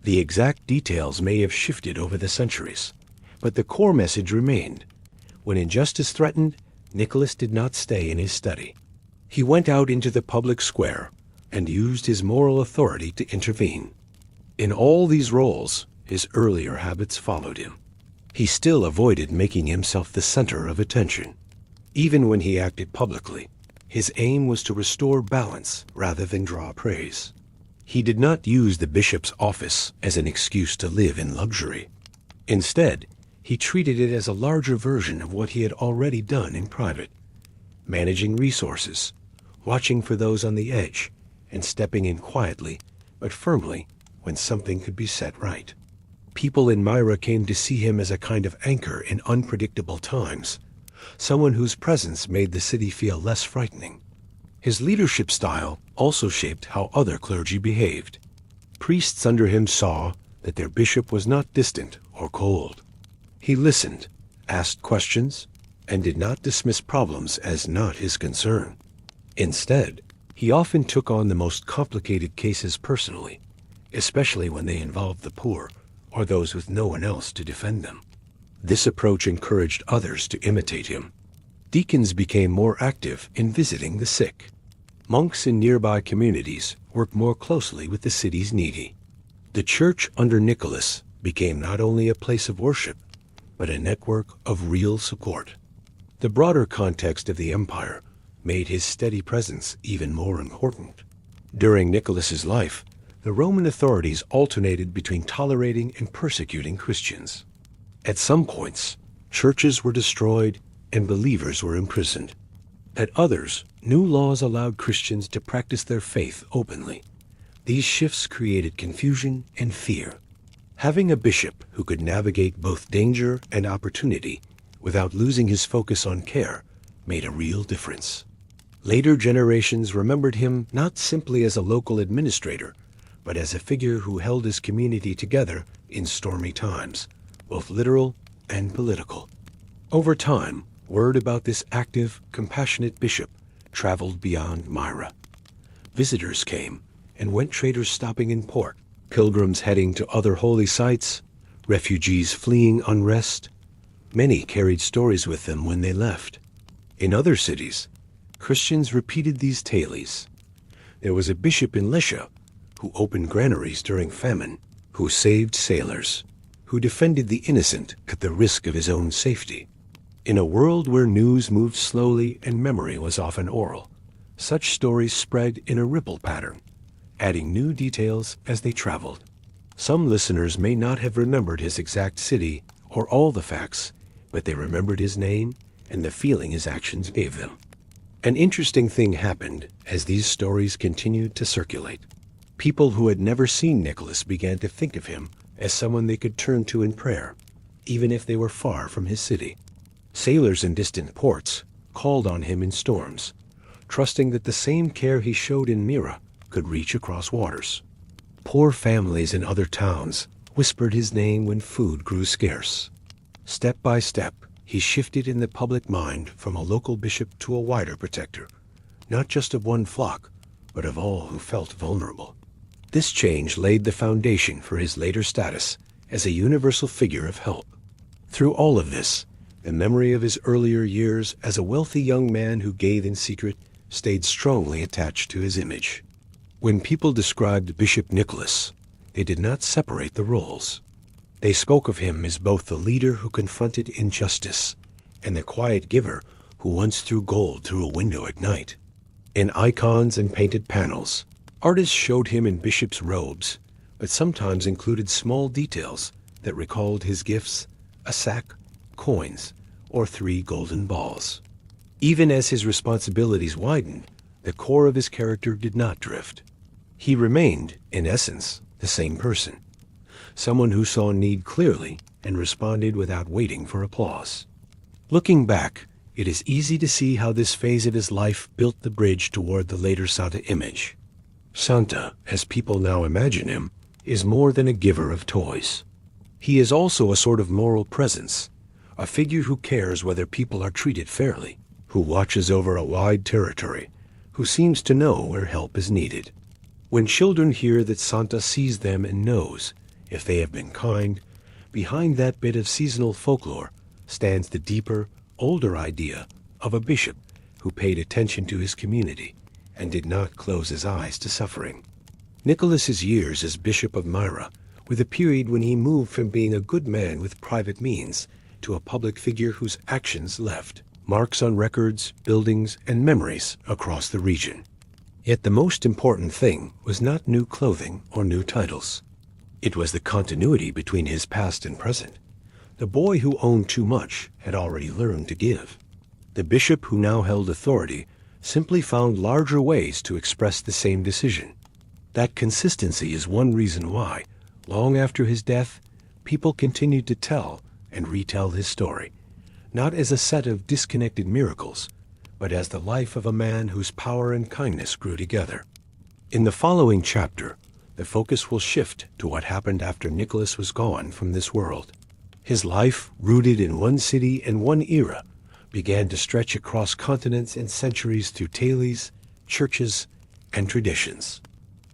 The exact details may have shifted over the centuries, but the core message remained. When injustice threatened, Nicholas did not stay in his study. He went out into the public square and used his moral authority to intervene. In all these roles, his earlier habits followed him. He still avoided making himself the center of attention. Even when he acted publicly, his aim was to restore balance rather than draw praise. He did not use the bishop's office as an excuse to live in luxury. Instead, he treated it as a larger version of what he had already done in private, managing resources, watching for those on the edge, and stepping in quietly but firmly when something could be set right. People in Myra came to see him as a kind of anchor in unpredictable times, someone whose presence made the city feel less frightening. His leadership style also shaped how other clergy behaved. Priests under him saw that their bishop was not distant or cold. He listened, asked questions, and did not dismiss problems as not his concern. Instead, he often took on the most complicated cases personally, especially when they involved the poor or those with no one else to defend them. This approach encouraged others to imitate him. Deacons became more active in visiting the sick. Monks in nearby communities worked more closely with the city's needy. The church under Nicholas became not only a place of worship, but a network of real support. The broader context of the empire made his steady presence even more important. During Nicholas's life, the Roman authorities alternated between tolerating and persecuting Christians. At some points, churches were destroyed and believers were imprisoned. At others, new laws allowed Christians to practice their faith openly. These shifts created confusion and fear. Having a bishop who could navigate both danger and opportunity without losing his focus on care made a real difference. Later generations remembered him not simply as a local administrator, but as a figure who held his community together in stormy times, both literal and political. Over time, word about this active, compassionate bishop traveled beyond Myra. Visitors came and went, traders stopping in port, pilgrims heading to other holy sites, refugees fleeing unrest. Many carried stories with them when they left. In other cities, Christians repeated these tales. There was a bishop in Lycia who opened granaries during famine, who saved sailors, who defended the innocent at the risk of his own safety. In a world where news moved slowly and memory was often oral, such stories spread in a ripple pattern, adding new details as they traveled. Some listeners may not have remembered his exact city or all the facts, but they remembered his name and the feeling his actions gave them. An interesting thing happened as these stories continued to circulate. People who had never seen Nicholas began to think of him as someone they could turn to in prayer, even if they were far from his city. Sailors in distant ports called on him in storms, trusting that the same care he showed in Myra could reach across waters. Poor families in other towns whispered his name when food grew scarce. Step by step, he shifted in the public mind from a local bishop to a wider protector, not just of one flock, but of all who felt vulnerable. This change laid the foundation for his later status as a universal figure of help. Through all of this, the memory of his earlier years as a wealthy young man who gave in secret stayed strongly attached to his image. When people described Bishop Nicholas, they did not separate the roles. They spoke of him as both the leader who confronted injustice and the quiet giver who once threw gold through a window at night. In icons and painted panels, artists showed him in bishop's robes, but sometimes included small details that recalled his gifts, a sack, coins, or 3 golden balls. Even as his responsibilities widened, the core of his character did not drift. He remained, in essence, the same person, someone who saw need clearly and responded without waiting for applause. Looking back, it is easy to see how this phase of his life built the bridge toward the later Santa image. Santa, as people now imagine him, is more than a giver of toys. He is also a sort of moral presence, a figure who cares whether people are treated fairly, who watches over a wide territory, who seems to know where help is needed. When children hear that Santa sees them and knows if they have been kind, behind that bit of seasonal folklore stands the deeper, older idea of a bishop who paid attention to his community and did not close his eyes to suffering. Nicholas's years as Bishop of Myra were the period when he moved from being a good man with private means to a public figure whose actions left marks on records, buildings, and memories across the region. Yet the most important thing was not new clothing or new titles. It was the continuity between his past and present. The boy who owned too much had already learned to give. The bishop who now held authority simply found larger ways to express the same decision. That consistency is one reason why, long after his death, people continued to tell and retell his story, not as a set of disconnected miracles, but as the life of a man whose power and kindness grew together. In the following chapter, the focus will shift to what happened after Nicholas was gone from this world. His life, rooted in one city and one era, began to stretch across continents and centuries through tales, churches, and traditions.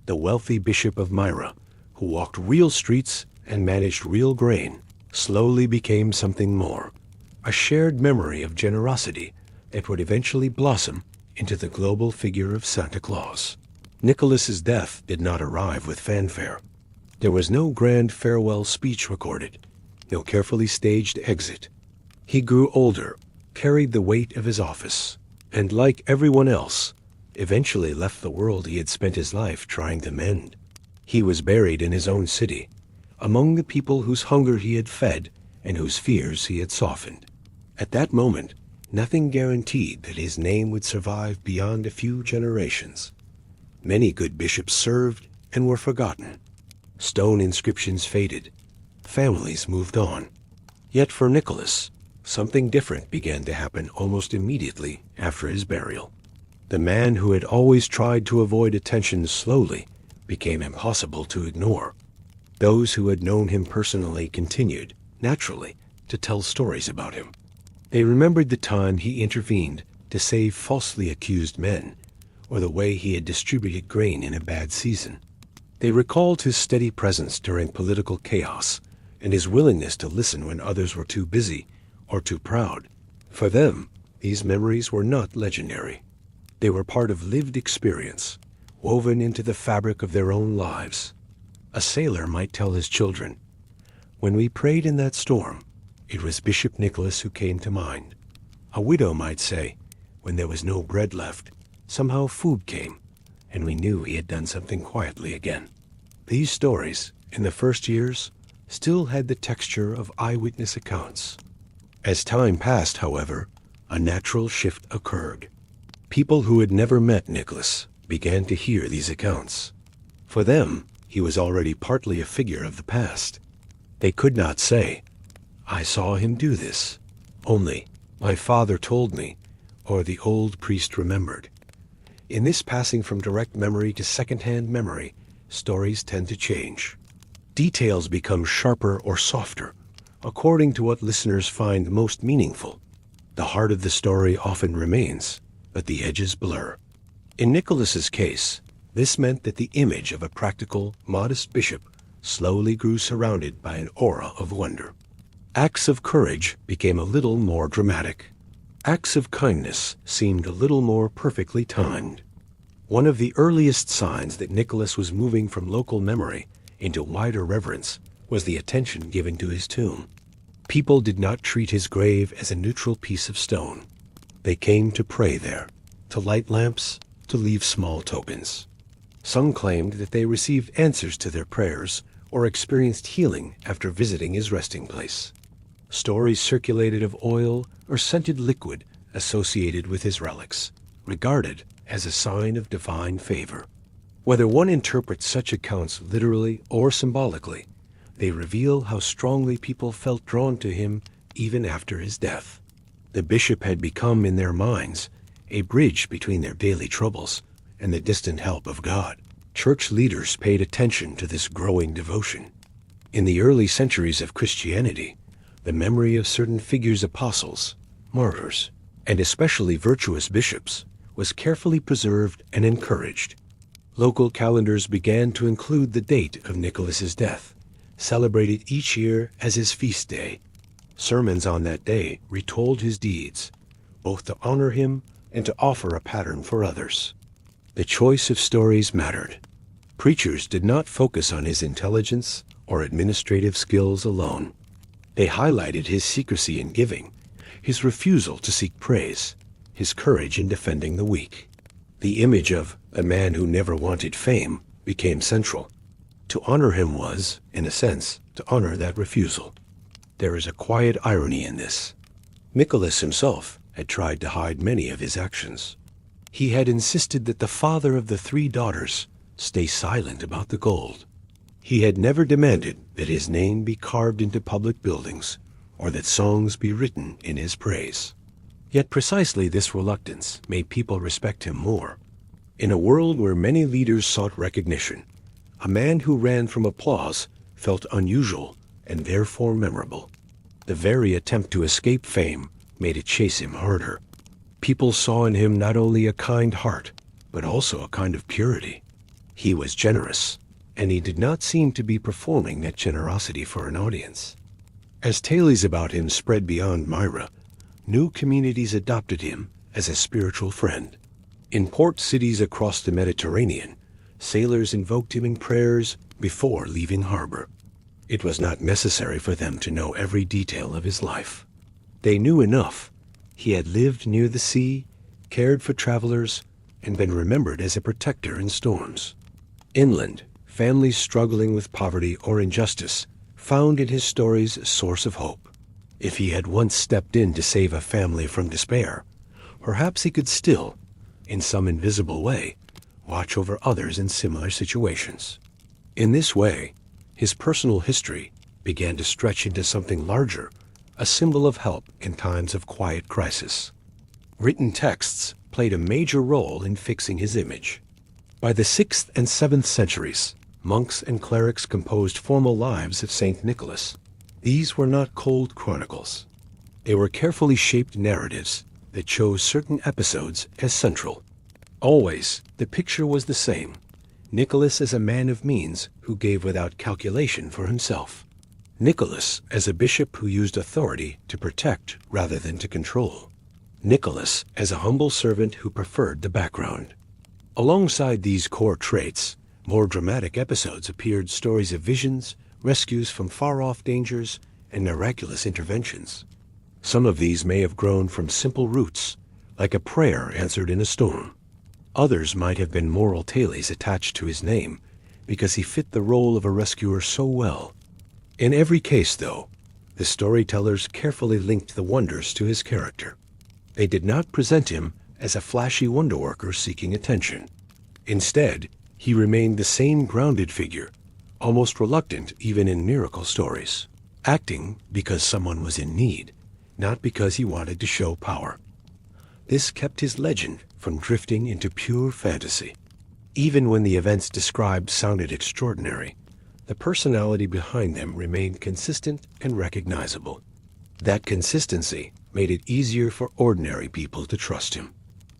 The wealthy bishop of Myra, who walked real streets and managed real grain, slowly became something more, a shared memory of generosity that would eventually blossom into the global figure of Santa Claus. Nicholas's death did not arrive with fanfare. There was no grand farewell speech recorded, no carefully staged exit. He grew older, carried the weight of his office, and like everyone else, eventually left the world he had spent his life trying to mend. He was buried in his own city, among the people whose hunger he had fed and whose fears he had softened. At that moment, nothing guaranteed that his name would survive beyond a few generations. Many good bishops served and were forgotten. Stone inscriptions faded. Families moved on. Yet for Nicholas, something different began to happen almost immediately after his burial. The man who had always tried to avoid attention slowly became impossible to ignore. Those who had known him personally continued, naturally, to tell stories about him. They remembered the time he intervened to save falsely accused men, or the way he had distributed grain in a bad season. They recalled his steady presence during political chaos and his willingness to listen when others were too busy or too proud. For them, these memories were not legendary. They were part of lived experience, woven into the fabric of their own lives. A sailor might tell his children, "When we prayed in that storm, it was Bishop Nicholas who came to mind." A widow might say, "When there was no bread left, somehow food came, and we knew he had done something quietly again." These stories, in the first years, still had the texture of eyewitness accounts. As time passed, however, a natural shift occurred. People who had never met Nicholas began to hear these accounts. For them, he was already partly a figure of the past. They could not say, "I saw him do this," only, "My father told me," or "the old priest remembered." In this passing from direct memory to second-hand memory, stories tend to change. Details become sharper or softer, according to what listeners find most meaningful. The heart of the story often remains, but the edges blur. In Nicholas's case, this meant that the image of a practical, modest bishop slowly grew surrounded by an aura of wonder. Acts of courage became a little more dramatic. Acts of kindness seemed a little more perfectly timed. One of the earliest signs that Nicholas was moving from local memory into wider reverence was the attention given to his tomb. People did not treat his grave as a neutral piece of stone. They came to pray there, to light lamps, to leave small tokens. Some claimed that they received answers to their prayers or experienced healing after visiting his resting place. Stories circulated of oil or scented liquid associated with his relics, regarded as a sign of divine favor. Whether one interprets such accounts literally or symbolically, they reveal how strongly people felt drawn to him even after his death. The bishop had become, in their minds, a bridge between their daily troubles and the distant help of God. Church leaders paid attention to this growing devotion. In the early centuries of Christianity, the memory of certain figures, apostles, martyrs, and especially virtuous bishops, was carefully preserved and encouraged. Local calendars began to include the date of Nicholas's death, celebrated each year as his feast day. Sermons on that day retold his deeds, both to honor him and to offer a pattern for others. The choice of stories mattered. Preachers did not focus on his intelligence or administrative skills alone. They highlighted his secrecy in giving, his refusal to seek praise, his courage in defending the weak. The image of a man who never wanted fame became central. To honor him was, in a sense, to honor that refusal. There is a quiet irony in this. Nicholas himself had tried to hide many of his actions. He had insisted that the father of the 3 daughters stay silent about the gold. He had never demanded that his name be carved into public buildings or that songs be written in his praise. Yet precisely this reluctance made people respect him more. In a world where many leaders sought recognition, a man who ran from applause felt unusual and therefore memorable. The very attempt to escape fame made it chase him harder. People saw in him not only a kind heart, but also a kind of purity. He was generous, and he did not seem to be performing that generosity for an audience. As tales about him spread beyond Myra, new communities adopted him as a spiritual friend. In port cities across the Mediterranean, sailors invoked him in prayers before leaving harbor. It was not necessary for them to know every detail of his life. They knew enough. He had lived near the sea, cared for travelers, and been remembered as a protector in storms. Inland, families struggling with poverty or injustice found in his stories a source of hope. If he had once stepped in to save a family from despair, perhaps he could still, in some invisible way, watch over others in similar situations. In this way, his personal history began to stretch into something larger, a symbol of help in times of quiet crisis. Written texts played a major role in fixing his image. By the 6th and 7th centuries, monks and clerics composed formal lives of Saint Nicholas. These were not cold chronicles. They were carefully shaped narratives that chose certain episodes as central. Always, the picture was the same. Nicholas as a man of means who gave without calculation for himself. Nicholas as a bishop who used authority to protect rather than to control. Nicholas as a humble servant who preferred the background. Alongside these core traits, more dramatic episodes appeared: stories of visions, rescues from far-off dangers, and miraculous interventions. Some of these may have grown from simple roots, like a prayer answered in a storm. Others might have been moral tales attached to his name, because he fit the role of a rescuer so well. In every case, though, the storytellers carefully linked the wonders to his character. They did not present him as a flashy wonder-worker seeking attention. Instead, he remained the same grounded figure, almost reluctant even in miracle stories, acting because someone was in need, not because he wanted to show power. This kept his legend from drifting into pure fantasy. Even when the events described sounded extraordinary, the personality behind them remained consistent and recognizable. That consistency made it easier for ordinary people to trust him.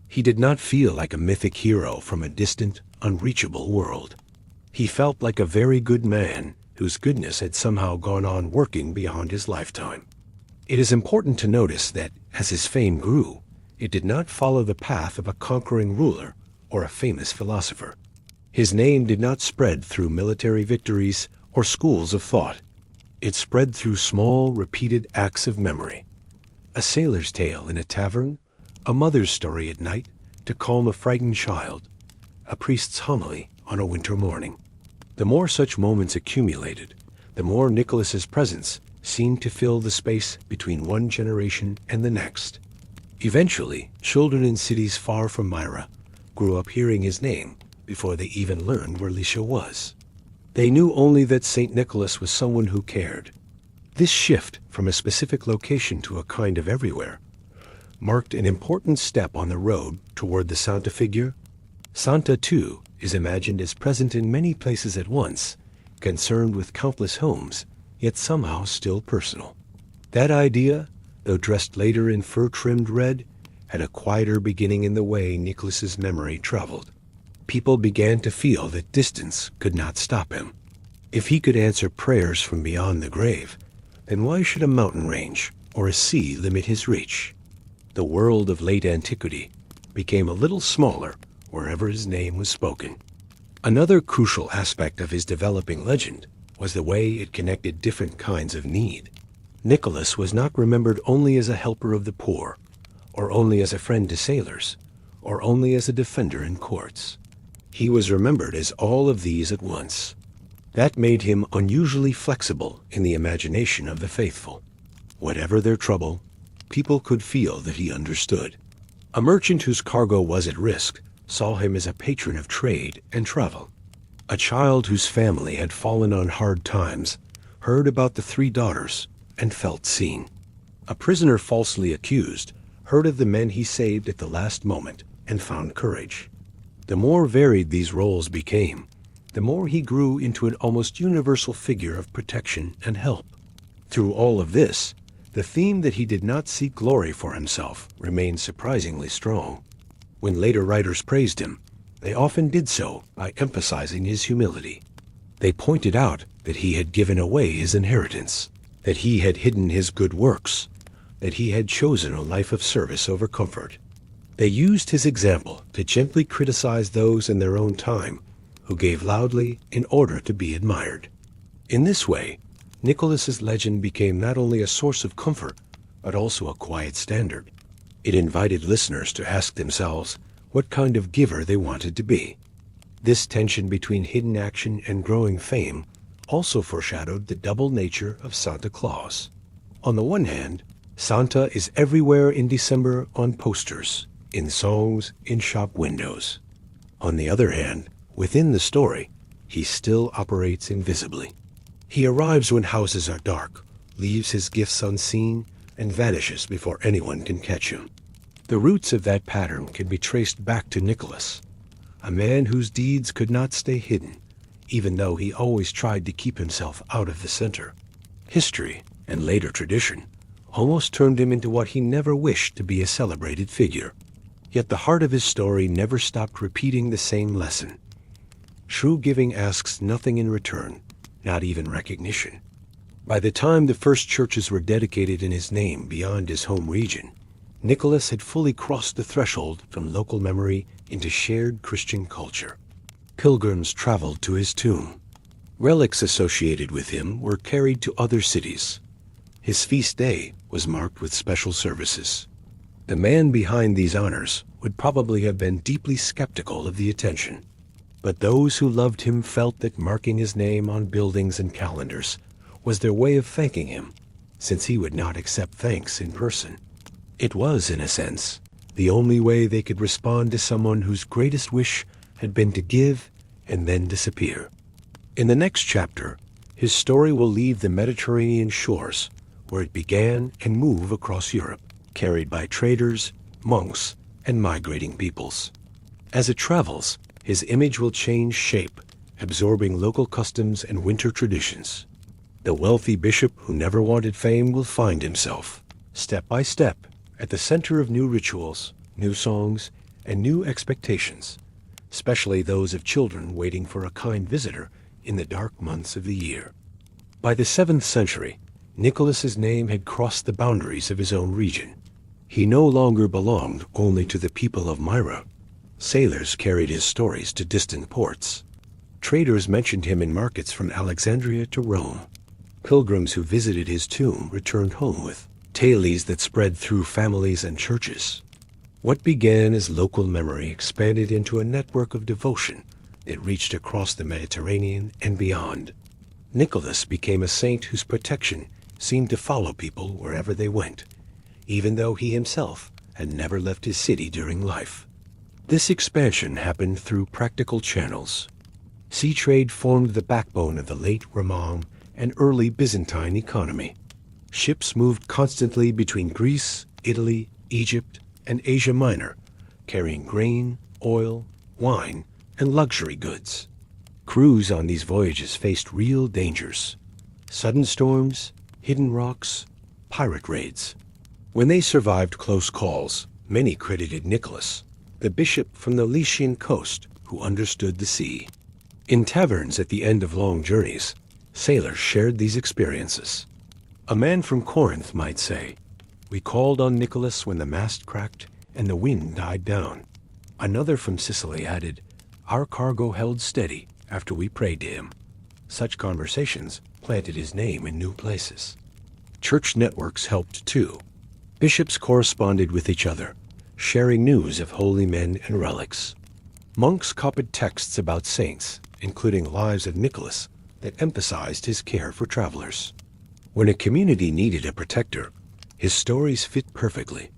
He did not feel like a mythic hero from a distant, unreachable world. He felt like a very good man whose goodness had somehow gone on working beyond his lifetime. It is important to notice that, as his fame grew, it did not follow the path of a conquering ruler or a famous philosopher. His name did not spread through military victories or schools of thought. It spread through small, repeated acts of memory. A sailor's tale in a tavern, a mother's story at night to calm a frightened child, a priest's homily on a winter morning. The more such moments accumulated, the more Nicholas's presence seemed to fill the space between one generation and the next. Eventually, children in cities far from Myra grew up hearing his name before they even learned where Lisha was. They knew only that St. Nicholas was someone who cared. This shift from a specific location to a kind of everywhere marked an important step on the road toward the Santa figure. Santa, too, is imagined as present in many places at once, concerned with countless homes, yet somehow still personal. That idea, though dressed later in fur-trimmed red, had a quieter beginning in the way Nicholas's memory traveled. People began to feel that distance could not stop him. If he could answer prayers from beyond the grave, then why should a mountain range or a sea limit his reach? The world of late antiquity became a little smaller wherever his name was spoken. Another crucial aspect of his developing legend was the way it connected different kinds of need. Nicholas was not remembered only as a helper of the poor, or only as a friend to sailors, or only as a defender in courts. He was remembered as all of these at once. That made him unusually flexible in the imagination of the faithful. Whatever their trouble, people could feel that he understood. A merchant whose cargo was at risk saw him as a patron of trade and travel. A child whose family had fallen on hard times heard about the 3 daughters and felt seen. A prisoner falsely accused heard of the men he saved at the last moment, and found courage. The more varied these roles became, the more he grew into an almost universal figure of protection and help. Through all of this, the theme that he did not seek glory for himself remained surprisingly strong. When later writers praised him, they often did so by emphasizing his humility. They pointed out that he had given away his inheritance, that he had hidden his good works, that he had chosen a life of service over comfort. They used his example to gently criticize those in their own time who gave loudly in order to be admired. In this way, Nicholas's legend became not only a source of comfort, but also a quiet standard. It invited listeners to ask themselves what kind of giver they wanted to be. This tension between hidden action and growing fame also foreshadowed the double nature of Santa Claus. On the one hand, Santa is everywhere in December on posters, in songs, in shop windows. On the other hand, within the story, he still operates invisibly. He arrives when houses are dark, leaves his gifts unseen, and vanishes before anyone can catch him. The roots of that pattern can be traced back to Nicholas, a man whose deeds could not stay hidden, even though he always tried to keep himself out of the center. History, and later tradition, almost turned him into what he never wished to be, a celebrated figure. Yet the heart of his story never stopped repeating the same lesson. True giving asks nothing in return, not even recognition. By the time the first churches were dedicated in his name beyond his home region, Nicholas had fully crossed the threshold from local memory into shared Christian culture. Pilgrims traveled to his tomb. Relics associated with him were carried to other cities. His feast day was marked with special services. The man behind these honors would probably have been deeply skeptical of the attention. But those who loved him felt that marking his name on buildings and calendars was their way of thanking him, since he would not accept thanks in person. It was, in a sense, the only way they could respond to someone whose greatest wish had been to give and then disappear. In the next chapter, his story will leave the Mediterranean shores, where it began, and move across Europe, carried by traders, monks, and migrating peoples. As it travels, his image will change shape, absorbing local customs and winter traditions. The wealthy bishop who never wanted fame will find himself, step by step, at the center of new rituals, new songs, and new expectations, especially those of children waiting for a kind visitor in the dark months of the year. By the 7th century, Nicholas's name had crossed the boundaries of his own region. He no longer belonged only to the people of Myra. Sailors carried his stories to distant ports. Traders mentioned him in markets from Alexandria to Rome. Pilgrims who visited his tomb returned home with tales that spread through families and churches. What began as local memory expanded into a network of devotion that reached across the Mediterranean and beyond. Nicholas became a saint whose protection seemed to follow people wherever they went, even though he himself had never left his city during life. This expansion happened through practical channels. Sea trade formed the backbone of the late Roman and early Byzantine economy. Ships moved constantly between Greece, Italy, Egypt, and Asia Minor, carrying grain, oil, wine, and luxury goods. Crews on these voyages faced real dangers: sudden storms, hidden rocks, pirate raids. When they survived close calls, many credited Nicholas, the bishop from the Lycian coast who understood the sea. In taverns at the end of long journeys, sailors shared these experiences. A man from Corinth might say, "We called on Nicholas when the mast cracked and the wind died down." Another from Sicily added, "Our cargo held steady after we prayed to him." Such conversations planted his name in new places. Church networks helped too. Bishops corresponded with each other, sharing news of holy men and relics. Monks copied texts about saints, including lives of Nicholas, that emphasized his care for travelers. When a community needed a protector, his stories fit perfectly.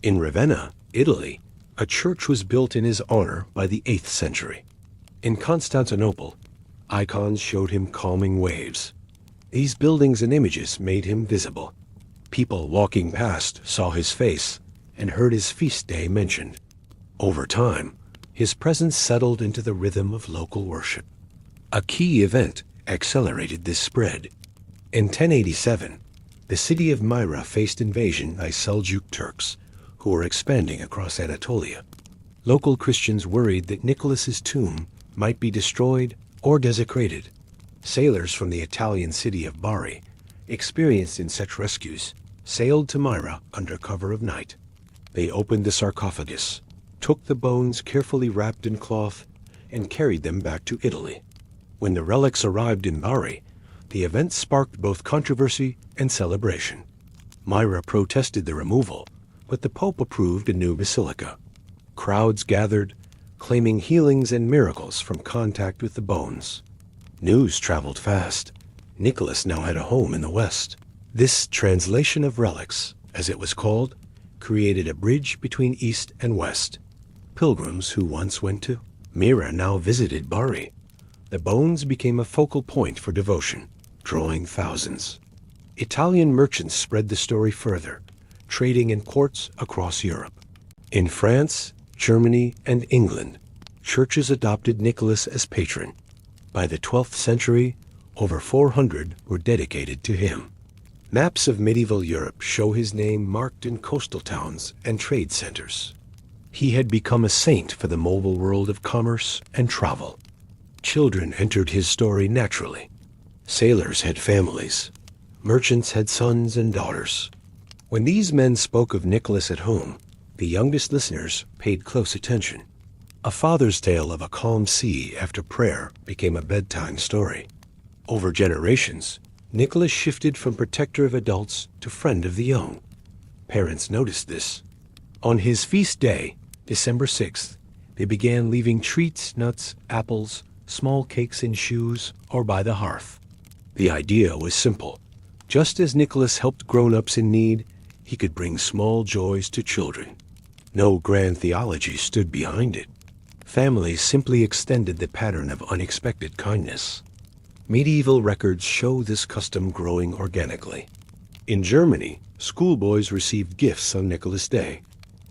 In Ravenna, Italy, a church was built in his honor by the 8th century. In Constantinople, icons showed him calming waves. These buildings and images made him visible. People walking past saw his face and heard his feast day mentioned. Over time, his presence settled into the rhythm of local worship. A key event accelerated this spread. In 1087, the city of Myra faced invasion by Seljuk Turks, who were expanding across Anatolia. Local Christians worried that Nicholas's tomb might be destroyed or desecrated. Sailors from the Italian city of Bari, experienced in such rescues, sailed to Myra under cover of night. They opened the sarcophagus, took the bones carefully wrapped in cloth, and carried them back to Italy. When the relics arrived in Bari, the event sparked both controversy and celebration. Myra protested the removal, but the Pope approved a new basilica. Crowds gathered, claiming healings and miracles from contact with the bones. News traveled fast. Nicholas now had a home in the West. This translation of relics, as it was called, created a bridge between East and West. Pilgrims who once went to Myra now visited Bari. The bones became a focal point for devotion, drawing thousands. Italian merchants spread the story further, trading in ports across Europe. In France, Germany, and England, churches adopted Nicholas as patron. By the 12th century, over 400 were dedicated to him. Maps of medieval Europe show his name marked in coastal towns and trade centers. He had become a saint for the mobile world of commerce and travel. Children entered his story naturally. Sailors had families. Merchants had sons and daughters. When these men spoke of Nicholas at home, the youngest listeners paid close attention. A father's tale of a calm sea after prayer became a bedtime story. Over generations, Nicholas shifted from protector of adults to friend of the young. Parents noticed this. On his feast day, December 6th, they began leaving treats, nuts, apples, small cakes in shoes, or by the hearth. The idea was simple. Just as Nicholas helped grown-ups in need, he could bring small joys to children. No grand theology stood behind it. Families simply extended the pattern of unexpected kindness. Medieval records show this custom growing organically. In Germany, schoolboys received gifts on Nicholas Day.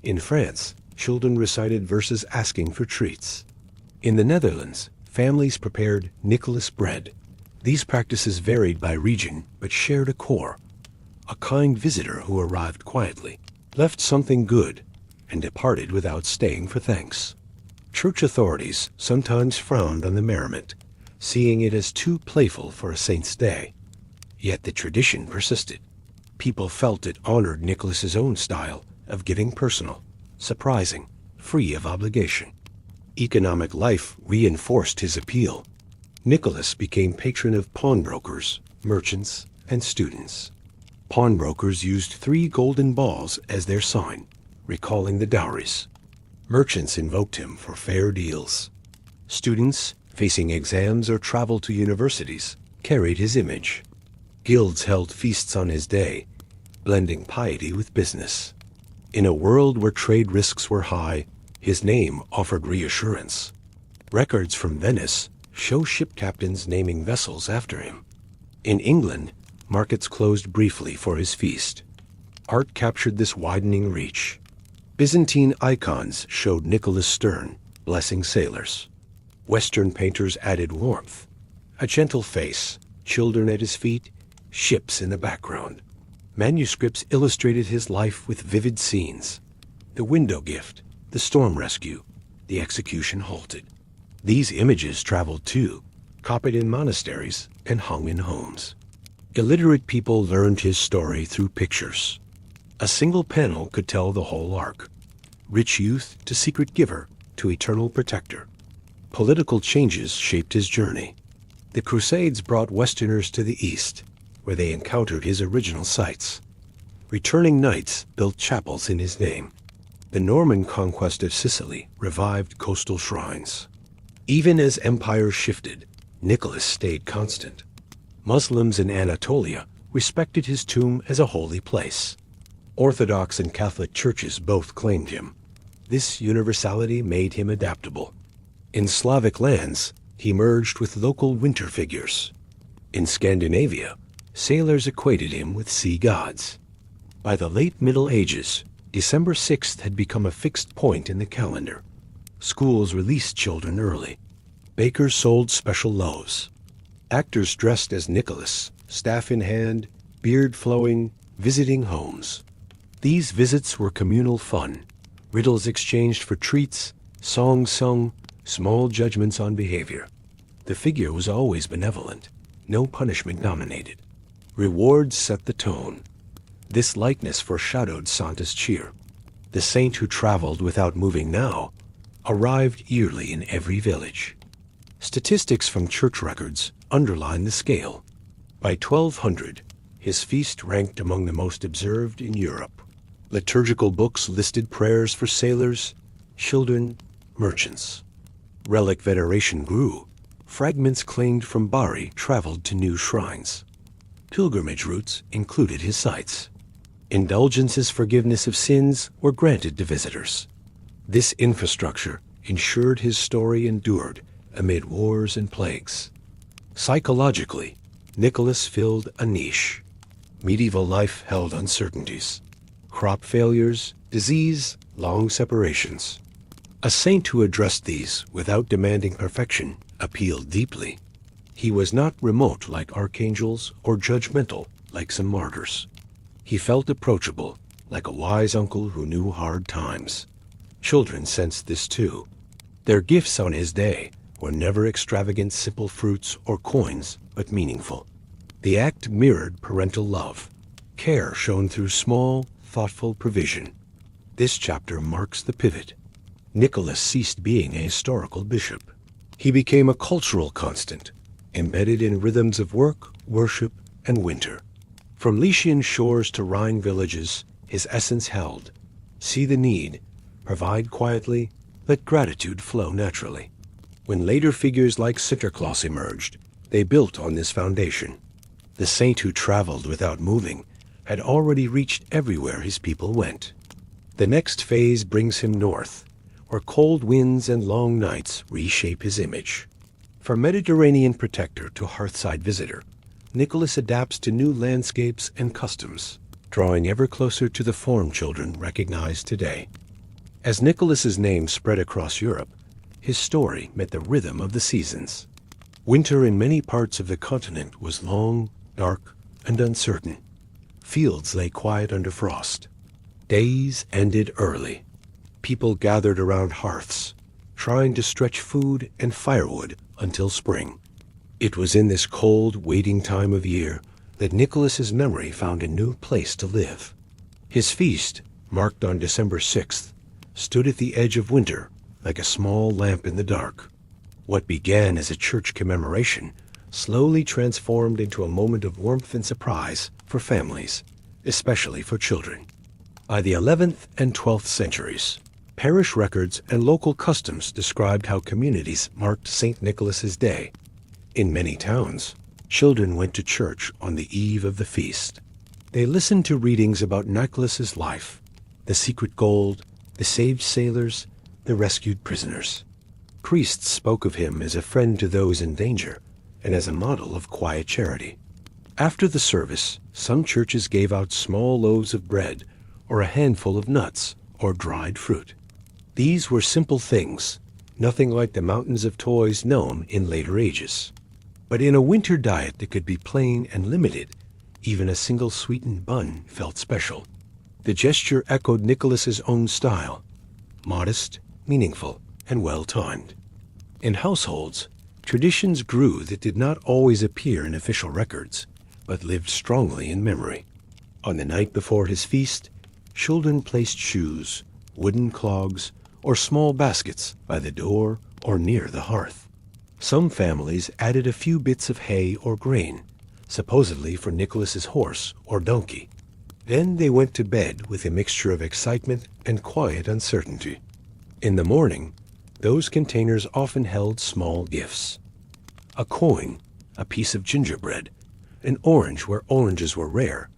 In France, children recited verses asking for treats. In the Netherlands, families prepared Nicholas bread. These practices varied by region, but shared a core. A kind visitor who arrived quietly, left something good, and departed without staying for thanks. Church authorities sometimes frowned on the merriment, seeing it as too playful for a saint's day. Yet the tradition persisted. People felt it honored Nicholas's own style of giving personal, surprising, free of obligation. Economic life reinforced his appeal. Nicholas became patron of pawnbrokers, merchants, and students. Pawnbrokers used 3 golden balls as their sign, recalling the dowries. Merchants invoked him for fair deals. Students, facing exams or travel to universities, carried his image. Guilds held feasts on his day, blending piety with business. In a world where trade risks were high, his name offered reassurance. Records from Venice show ship captains naming vessels after him. In England, markets closed briefly for his feast. Art captured this widening reach. Byzantine icons showed Nicholas stern, blessing sailors. Western painters added warmth. A gentle face, children at his feet, ships in the background. Manuscripts illustrated his life with vivid scenes. The window gift, the storm rescue, the execution halted. These images traveled too, copied in monasteries and hung in homes. Illiterate people learned his story through pictures. A single panel could tell the whole arc. Rich youth to secret giver to eternal protector. Political changes shaped his journey. The Crusades brought Westerners to the East, where they encountered his original sites. Returning knights built chapels in his name. The Norman conquest of Sicily revived coastal shrines. Even as empires shifted, Nicholas stayed constant. Muslims in Anatolia respected his tomb as a holy place. Orthodox and Catholic churches both claimed him. This universality made him adaptable. In Slavic lands, he merged with local winter figures. In Scandinavia, sailors equated him with sea gods. By the late Middle Ages, December 6th had become a fixed point in the calendar. Schools released children early. Bakers sold special loaves. Actors dressed as Nicholas, staff in hand, beard flowing, visiting homes. These visits were communal fun, riddles exchanged for treats, songs sung, small judgments on behavior. The figure was always benevolent, no punishment nominated. Rewards set the tone. This likeness foreshadowed Santa's cheer. The saint who traveled without moving now arrived yearly in every village. Statistics from church records underline the scale. By 1200, his feast ranked among the most observed in Europe. Liturgical books listed prayers for sailors, children, merchants. Relic veneration grew. Fragments claimed from Bari traveled to new shrines. Pilgrimage routes included his sites. Indulgences, forgiveness of sins, were granted to visitors. This infrastructure ensured his story endured amid wars and plagues. Psychologically, Nicholas filled a niche. Medieval life held uncertainties. Crop failures, disease, long separations. A saint who addressed these without demanding perfection appealed deeply. He was not remote like archangels or judgmental like some martyrs. He felt approachable, like a wise uncle who knew hard times. Children sensed this too. Their gifts on his day were never extravagant simple fruits or coins, but meaningful. The act mirrored parental love, care shown through small, thoughtful provision. This chapter marks the pivot. Nicholas ceased being a historical bishop. He became a cultural constant, embedded in rhythms of work, worship, and winter. From Lycian shores to Rhine villages, his essence held. See the need, provide quietly, let gratitude flow naturally. When later figures like Sinterklaas emerged, they built on this foundation. The saint who traveled without moving had already reached everywhere his people went. The next phase brings him north, where cold winds and long nights reshape his image. From Mediterranean protector to hearthside visitor, Nicholas adapts to new landscapes and customs, drawing ever closer to the form children recognize today. As Nicholas's name spread across Europe, his story met the rhythm of the seasons. Winter in many parts of the continent was long, dark, and uncertain. Fields lay quiet under frost. Days ended early. People gathered around hearths, trying to stretch food and firewood until spring. It was in this cold, waiting time of year that Nicholas's memory found a new place to live. His feast, marked on December 6th, stood at the edge of winter like a small lamp in the dark. What began as a church commemoration slowly transformed into a moment of warmth and surprise for families, especially for children. By the 11th and 12th centuries, parish records and local customs described how communities marked St. Nicholas's Day. In many towns, children went to church on the eve of the feast. They listened to readings about Nicholas's life, the secret gold, the saved sailors, the rescued prisoners. Priests spoke of him as a friend to those in danger and as a model of quiet charity. After the service, some churches gave out small loaves of bread or a handful of nuts or dried fruit. These were simple things, nothing like the mountains of toys known in later ages. But in a winter diet that could be plain and limited, even a single sweetened bun felt special. The gesture echoed Nicholas's own style, modest, meaningful, and well-timed. In households, traditions grew that did not always appear in official records, but lived strongly in memory. On the night before his feast, children placed shoes, wooden clogs, or small baskets by the door or near the hearth. Some families added a few bits of hay or grain, supposedly for Nicholas's horse or donkey. Then they went to bed with a mixture of excitement and quiet uncertainty. In the morning, those containers often held small gifts. A coin, a piece of gingerbread, an orange where oranges were rare,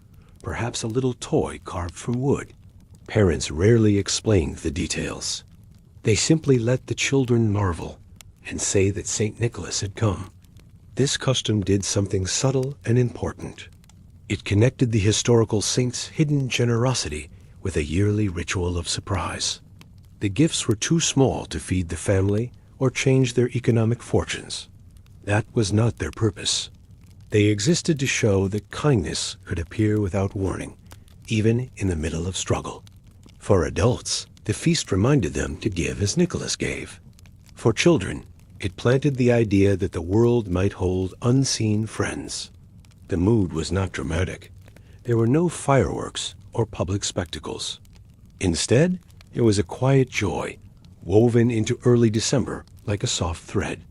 perhaps a little toy carved from wood. Parents rarely explained the details. They simply let the children marvel and say that St. Nicholas had come. This custom did something subtle and important. It connected the historical saint's hidden generosity with a yearly ritual of surprise. The gifts were too small to feed the family or change their economic fortunes. That was not their purpose. They existed to show that kindness could appear without warning, even in the middle of struggle. For adults, the feast reminded them to give as Nicholas gave. For children, it planted the idea that the world might hold unseen friends. The mood was not dramatic. There were no fireworks or public spectacles. Instead, it was a quiet joy, woven into early December like a soft thread.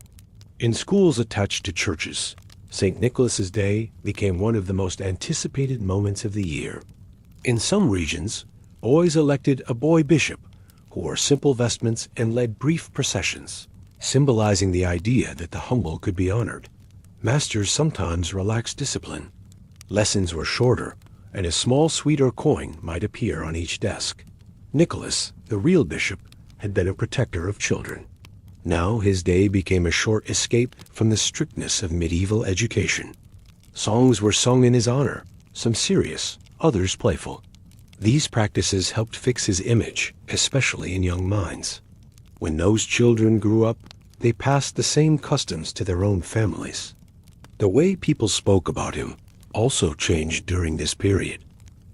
In schools attached to churches, St. Nicholas's Day became one of the most anticipated moments of the year. In some regions, boys elected a boy bishop who wore simple vestments and led brief processions, symbolizing the idea that the humble could be honored. Masters sometimes relaxed discipline. Lessons were shorter, and a small sweet or coin might appear on each desk. Nicholas, the real bishop, had been a protector of children. Now his day became a short escape from the strictness of medieval education. Songs were sung in his honor, some serious, others playful. These practices helped fix his image, especially in young minds. When those children grew up, they passed the same customs to their own families. The way people spoke about him also changed during this period.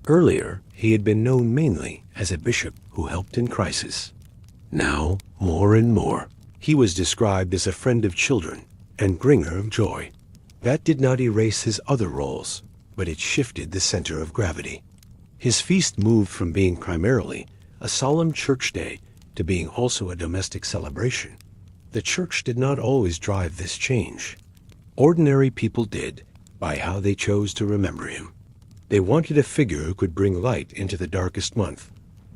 Earlier, he had been known mainly as a bishop who helped in crisis. Now, more and more, he was described as a friend of children and bringer of joy. That did not erase his other roles, but it shifted the center of gravity. His feast moved from being primarily a solemn church day to being also a domestic celebration. The church did not always drive this change. Ordinary people did, by how they chose to remember him. They wanted a figure who could bring light into the darkest month,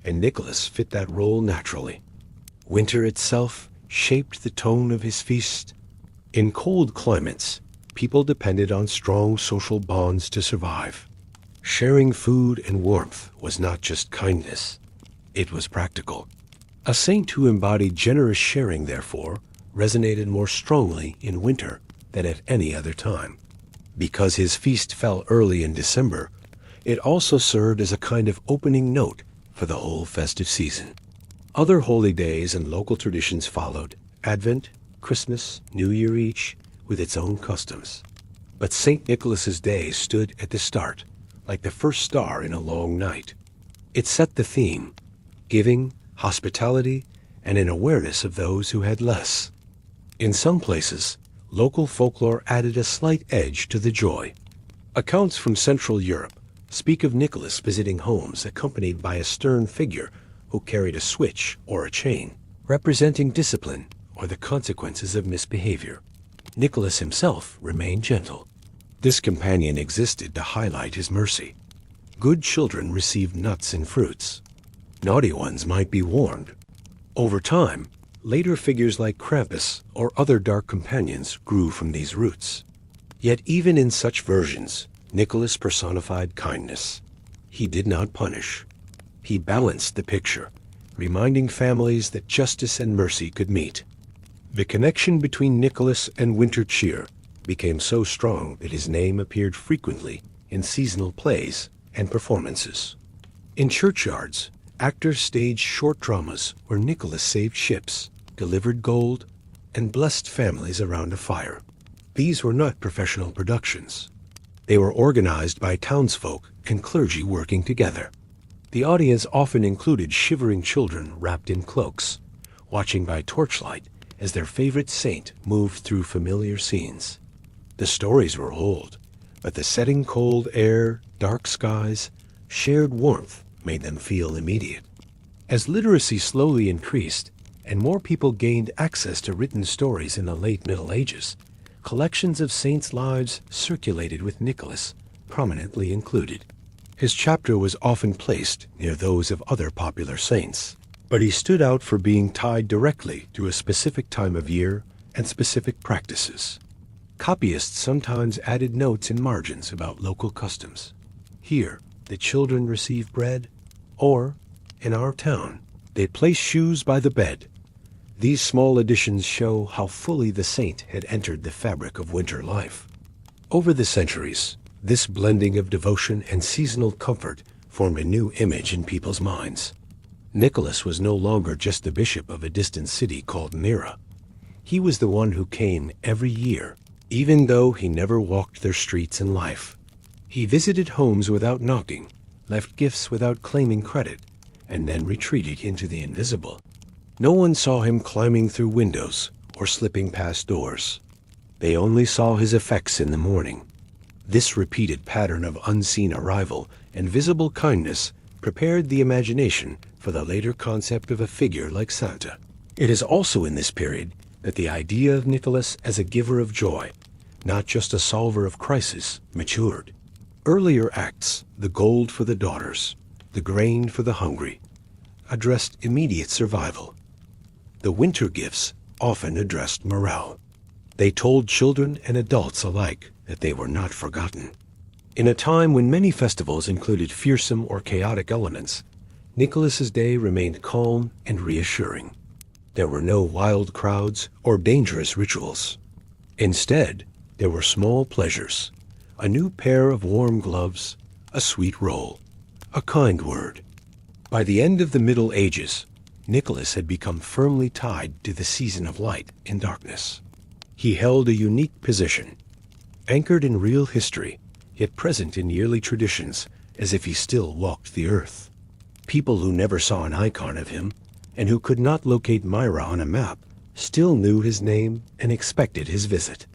and Nicholas fit that role naturally. Winter itself shaped the tone of his feast. In cold climates, people depended on strong social bonds to survive. Sharing food and warmth was not just kindness, it was practical. A saint who embodied generous sharing, therefore, resonated more strongly in winter than at any other time. Because his feast fell early in December, it also served as a kind of opening note for the whole festive season. Other holy days and local traditions followed, Advent, Christmas, New Year each, with its own customs. But St. Nicholas's Day stood at the start, like the first star in a long night. It set the theme: giving, hospitality, and an awareness of those who had less. In some places, local folklore added a slight edge to the joy. Accounts from Central Europe speak of Nicholas visiting homes accompanied by a stern figure who carried a switch or a chain, representing discipline or the consequences of misbehavior. Nicholas himself remained gentle. This companion existed to highlight his mercy. Good children received nuts and fruits. Naughty ones might be warned. Over time, later figures like Krampus or other dark companions grew from these roots. Yet even in such versions, Nicholas personified kindness. He did not punish. He balanced the picture, reminding families that justice and mercy could meet. The connection between Nicholas and winter cheer became so strong that his name appeared frequently in seasonal plays and performances. In churchyards, actors staged short dramas where Nicholas saved ships, delivered gold, and blessed families around a fire. These were not professional productions. They were organized by townsfolk and clergy working together. The audience often included shivering children wrapped in cloaks, watching by torchlight as their favorite saint moved through familiar scenes. The stories were old, but the setting cold air, dark skies, shared warmth made them feel immediate. As literacy slowly increased and more people gained access to written stories in the late Middle Ages, collections of saints' lives circulated with Nicholas prominently included. His chapter was often placed near those of other popular saints, but he stood out for being tied directly to a specific time of year and specific practices. Copyists sometimes added notes in margins about local customs. Here, the children receive bread, or, in our town, they place shoes by the bed. These small additions show how fully the saint had entered the fabric of winter life. Over the centuries, this blending of devotion and seasonal comfort formed a new image in people's minds. Nicholas was no longer just the bishop of a distant city called Myra. He was the one who came every year, even though he never walked their streets in life. He visited homes without knocking, left gifts without claiming credit, and then retreated into the invisible. No one saw him climbing through windows or slipping past doors. They only saw his effects in the morning. This repeated pattern of unseen arrival and visible kindness prepared the imagination for the later concept of a figure like Santa. It is also in this period that the idea of Nicholas as a giver of joy, not just a solver of crisis, matured. Earlier acts, the gold for the daughters, the grain for the hungry, addressed immediate survival. The winter gifts often addressed morale. They told children and adults alike that they were not forgotten. In a time when many festivals included fearsome or chaotic elements, Nicholas's Day remained calm and reassuring. There were no wild crowds or dangerous rituals. Instead, there were small pleasures, a new pair of warm gloves, a sweet roll, a kind word. By the end of the Middle Ages, Nicholas had become firmly tied to the season of light and darkness. He held a unique position, anchored in real history, yet present in yearly traditions, as if he still walked the earth. People who never saw an icon of him, and who could not locate Myra on a map, still knew his name and expected his visit.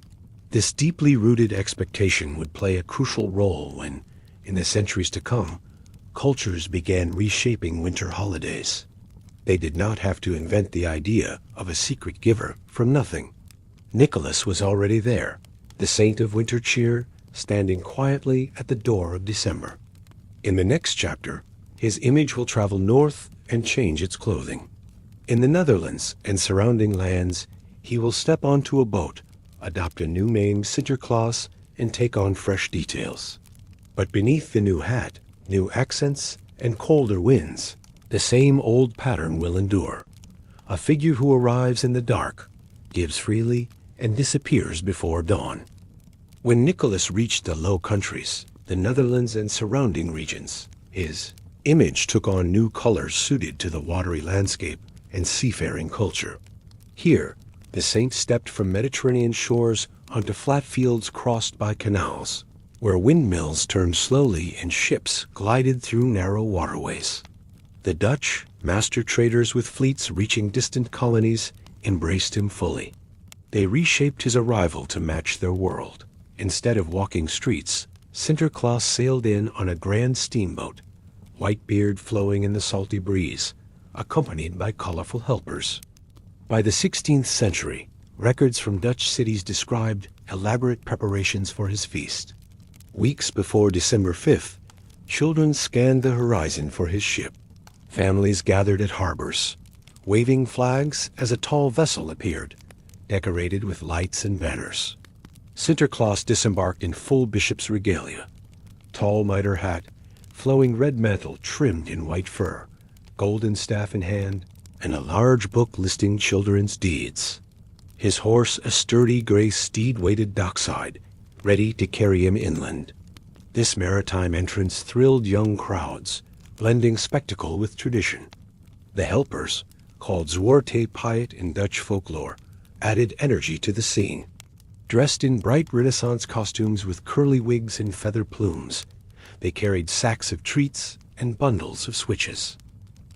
This deeply rooted expectation would play a crucial role when, in the centuries to come, cultures began reshaping winter holidays. They did not have to invent the idea of a secret giver from nothing. Nicholas was already there, the saint of winter cheer, standing quietly at the door of December. In the next chapter, his image will travel north and change its clothing. In the Netherlands and surrounding lands, he will step onto a boat, adopt a new name, Sinterklaas, and take on fresh details. But beneath the new hat, new accents, and colder winds, the same old pattern will endure. A figure who arrives in the dark, gives freely, and disappears before dawn. When Nicholas reached the Low Countries, the Netherlands and surrounding regions, his image took on new colors suited to the watery landscape and seafaring culture. Here, the saint stepped from Mediterranean shores onto flat fields crossed by canals, where windmills turned slowly and ships glided through narrow waterways. The Dutch, master traders with fleets reaching distant colonies, embraced him fully. They reshaped his arrival to match their world. Instead of walking streets, Sinterklaas sailed in on a grand steamboat, white beard flowing in the salty breeze, accompanied by colorful helpers. By the 16th century, records from Dutch cities described elaborate preparations for his feast. Weeks before December 5th, children scanned the horizon for his ship. Families gathered at harbors, waving flags as a tall vessel appeared, decorated with lights and banners. Sinterklaas disembarked in full bishop's regalia, tall mitre hat, flowing red mantle trimmed in white fur, golden staff in hand, and a large book listing children's deeds. His horse a sturdy gray steed waited dockside, ready to carry him inland. This maritime entrance thrilled young crowds, blending spectacle with tradition. The helpers, called Zwarte Piet in Dutch folklore, added energy to the scene. Dressed in bright Renaissance costumes with curly wigs and feather plumes, they carried sacks of treats and bundles of switches.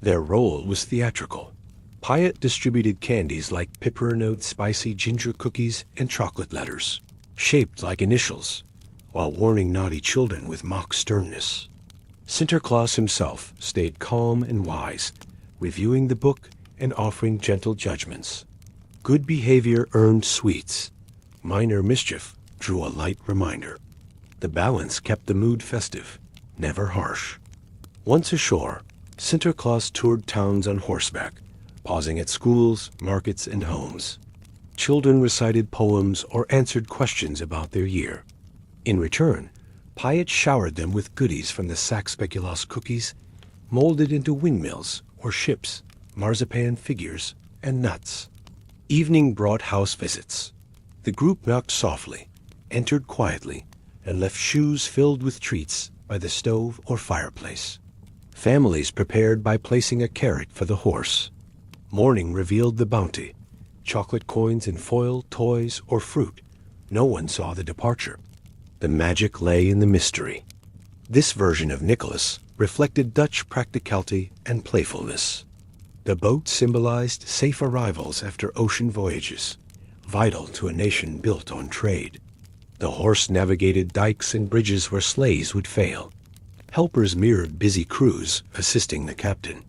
Their role was theatrical. Piet distributed candies like peppermint spicy ginger cookies and chocolate letters, shaped like initials, while warning naughty children with mock sternness. Sinterklaas himself stayed calm and wise, reviewing the book and offering gentle judgments. Good behavior earned sweets. Minor mischief drew a light reminder. The balance kept the mood festive, never harsh. Once ashore, Sinterklaas toured towns on horseback, pausing at schools, markets, and homes. Children recited poems or answered questions about their year. In return, Piet showered them with goodies from the sack speculoos cookies, molded into windmills or ships, marzipan figures, and nuts. Evening brought house visits. The group knocked softly, entered quietly, and left shoes filled with treats by the stove or fireplace. Families prepared by placing a carrot for the horse. Morning revealed the bounty. Chocolate coins in foil, toys, or fruit. No one saw the departure. The magic lay in the mystery. This version of Nicholas reflected Dutch practicality and playfulness. The boat symbolized safe arrivals after ocean voyages, vital to a nation built on trade. The horse navigated dikes and bridges where sleighs would fail. Helpers mirrored busy crews, assisting the captain.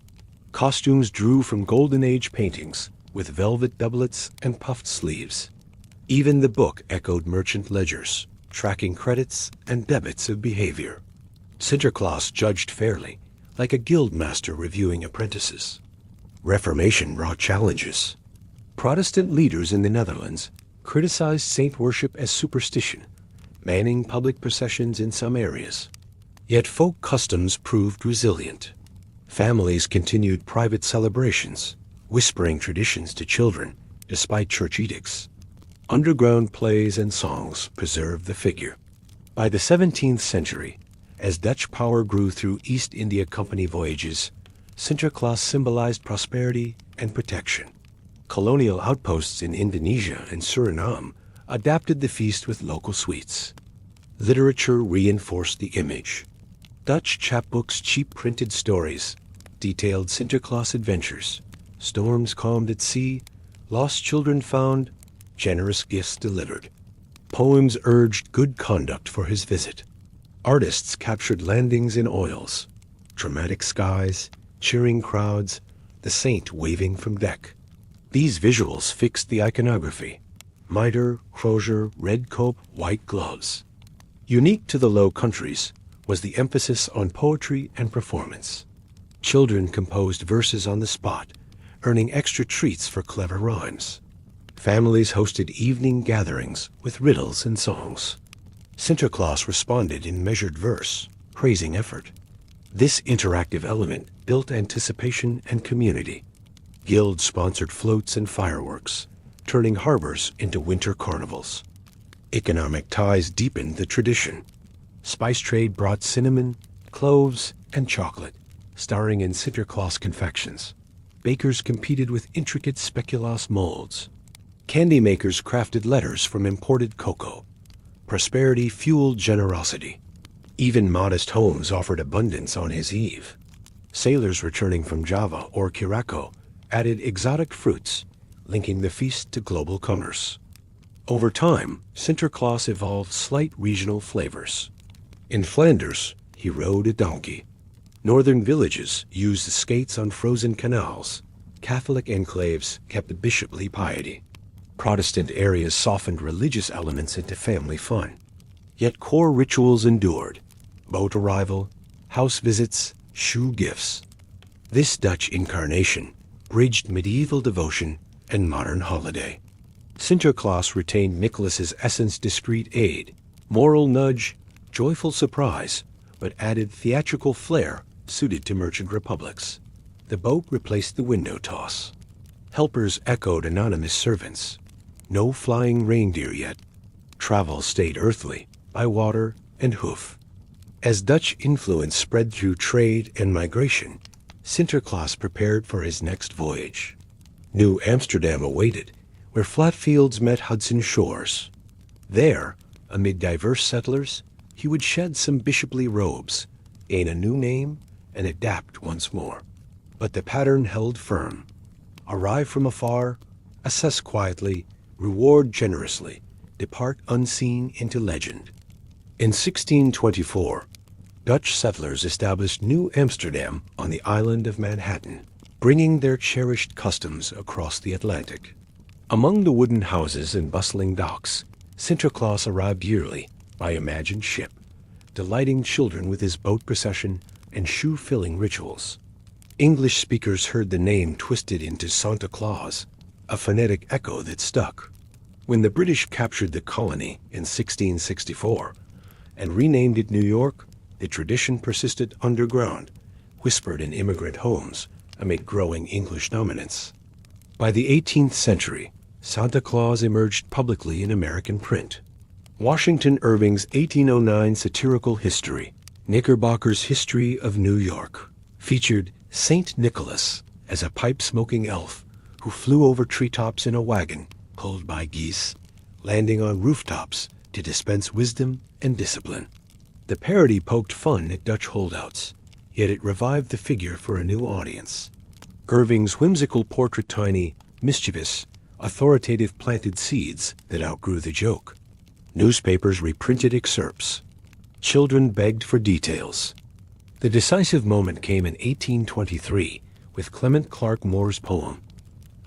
Costumes drew from Golden Age paintings, with velvet doublets and puffed sleeves. Even the book echoed merchant ledgers, tracking credits and debits of behavior. Sinterklaas judged fairly, like a guildmaster reviewing apprentices. Reformation brought challenges. Protestant leaders in the Netherlands criticized saint worship as superstition, banning public processions in some areas. Yet folk customs proved resilient. Families continued private celebrations, whispering traditions to children despite church edicts. Underground plays and songs preserved the figure. By the 17th century, as Dutch power grew through East India Company voyages, Sinterklaas symbolized prosperity and protection. Colonial outposts in Indonesia and Suriname adapted the feast with local sweets. Literature reinforced the image. Dutch chapbooks' cheap printed stories detailed Sinterklaas adventures, storms calmed at sea, lost children found, generous gifts delivered. Poems urged good conduct for his visit. Artists captured landings in oils, dramatic skies, cheering crowds, the saint waving from deck. These visuals fixed the iconography: mitre, crozier, red cope, white gloves. Unique to the Low Countries was the emphasis on poetry and performance. Children composed verses on the spot, earning extra treats for clever rhymes. Families hosted evening gatherings with riddles and songs. Sinterklaas responded in measured verse, praising effort. This interactive element built anticipation and community. Guilds sponsored floats and fireworks, turning harbors into winter carnivals. Economic ties deepened the tradition. Spice trade brought cinnamon, cloves, and chocolate, starring in Sinterklaas confections. Bakers competed with intricate speculoos molds. Candy makers crafted letters from imported cocoa. Prosperity fueled generosity. Even modest homes offered abundance on his eve. Sailors returning from Java or Curacao added exotic fruits, linking the feast to global commerce. Over time, Sinterklaas evolved slight regional flavors. In Flanders, he rode a donkey. Northern villages used skates on frozen canals. Catholic enclaves kept bishoply piety. Protestant areas softened religious elements into family fun. Yet core rituals endured: boat arrival, house visits, shoe gifts. This Dutch incarnation bridged medieval devotion and modern holiday. Sinterklaas retained Nicholas's essence: discreet aid, moral nudge, joyful surprise, but added theatrical flair suited to merchant republics. The boat replaced the window toss. Helpers echoed anonymous servants. No flying reindeer yet. Travel stayed earthly, by water and hoof. As Dutch influence spread through trade and migration, Sinterklaas prepared for his next voyage. New Amsterdam awaited, where flat fields met Hudson shores. There, amid diverse settlers, he would shed some bishoply robes, gain a new name, and adapt once more. But the pattern held firm. Arrive from afar, assess quietly, reward generously, depart unseen into legend. In 1624, Dutch settlers established New Amsterdam on the island of Manhattan, bringing their cherished customs across the Atlantic. Among the wooden houses and bustling docks, Sinterklaas arrived yearly by imagined ship, delighting children with his boat procession and shoe-filling rituals. English speakers heard the name twisted into Santa Claus, a phonetic echo that stuck. When the British captured the colony in 1664 and renamed it New York, the tradition persisted underground, whispered in immigrant homes amid growing English dominance. By the 18th century, Santa Claus emerged publicly in American print. Washington Irving's 1809 satirical history, Knickerbocker's History of New York, featured Saint Nicholas as a pipe-smoking elf who flew over treetops in a wagon pulled by geese, landing on rooftops to dispense wisdom and discipline. The parody poked fun at Dutch holdouts, yet it revived the figure for a new audience. Irving's whimsical portrait tiny, mischievous, authoritative planted seeds that outgrew the joke. Newspapers reprinted excerpts. Children begged for details. The decisive moment came in 1823 with Clement Clarke Moore's poem,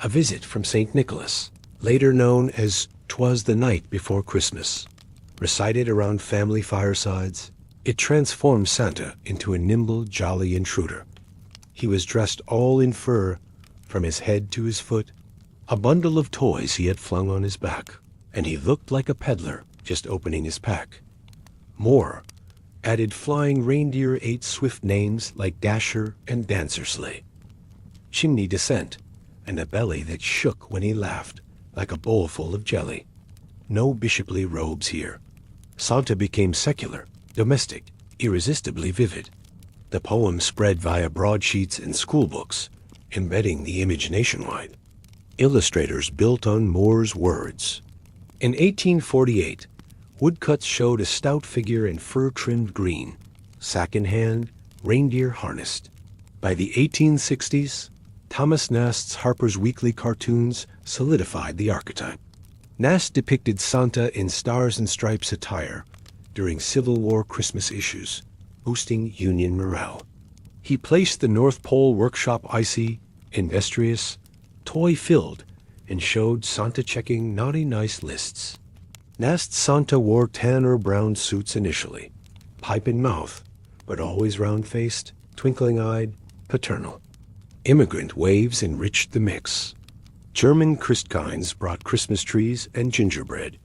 A Visit from St. Nicholas, later known as "'Twas the Night Before Christmas." Recited around family firesides, it transformed Santa into a nimble, jolly intruder. He was dressed all in fur, from his head to his foot, a bundle of toys he had flung on his back, and he looked like a peddler just opening his pack. Moore added flying reindeer 8 swift names like Dasher and Dancer Sleigh, Chimney Descent, and a belly that shook when he laughed like a bowl full of jelly. No bishoply robes here. Santa became secular, domestic, irresistibly vivid. The poem spread via broadsheets and schoolbooks, embedding the image nationwide. Illustrators built on Moore's words. In 1848, woodcuts showed a stout figure in fur-trimmed green, sack in hand, reindeer harnessed. By the 1860s, Thomas Nast's Harper's Weekly cartoons solidified the archetype. Nast depicted Santa in stars and stripes attire during Civil War Christmas issues, boosting Union morale. He placed the North Pole workshop icy, industrious, toy-filled, and showed Santa checking naughty nice lists. Nast's Santa wore tan or brown suits initially, pipe in mouth, but always round-faced, twinkling-eyed, paternal. Immigrant waves enriched the mix. German Christkindls brought Christmas trees and gingerbread.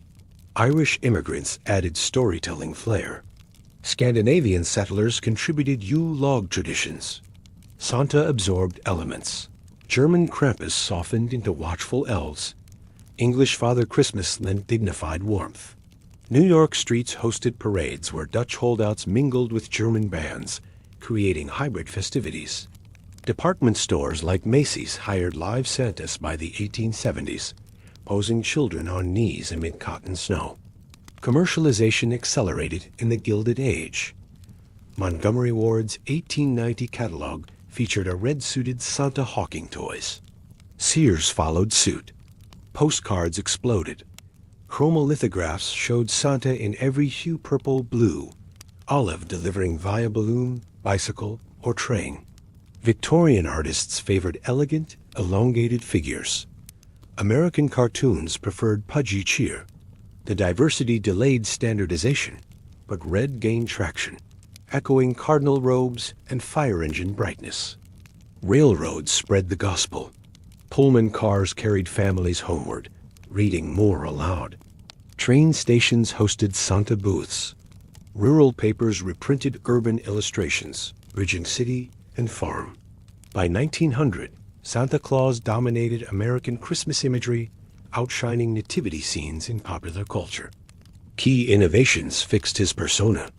Irish immigrants added storytelling flair. Scandinavian settlers contributed Yule log traditions. Santa absorbed elements. German Krampus softened into watchful elves. English Father Christmas lent dignified warmth. New York streets hosted parades where Dutch holdouts mingled with German bands, creating hybrid festivities. Department stores like Macy's hired live Santas by the 1870s, posing children on knees amid cotton snow. Commercialization accelerated in the Gilded Age. Montgomery Ward's 1890 catalog featured a red-suited Santa hawking toys. Sears followed suit. Postcards exploded. Chromolithographs showed Santa in every hue: purple, blue, olive delivering via balloon, bicycle, or train. Victorian artists favored elegant, elongated figures. American cartoons preferred pudgy cheer. The diversity delayed standardization, but red gained traction, echoing cardinal robes and fire engine brightness. Railroads spread the gospel. Pullman cars carried families homeward, reading more aloud. Train stations hosted Santa booths. Rural papers reprinted urban illustrations, bridging city and farm. By 1900, Santa Claus dominated American Christmas imagery, outshining nativity scenes in popular culture. Key innovations fixed his persona.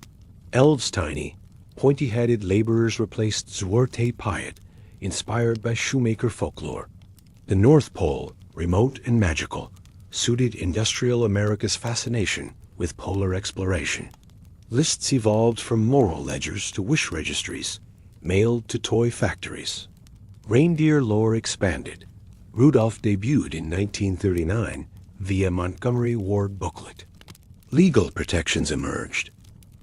Elves tiny, pointy-headed laborers replaced Zwarte Piet, inspired by shoemaker folklore. The North Pole, remote and magical, suited industrial America's fascination with polar exploration. Lists evolved from moral ledgers to wish registries, mailed to toy factories. Reindeer lore expanded. Rudolph debuted in 1939 via Montgomery Ward booklet. Legal protections emerged.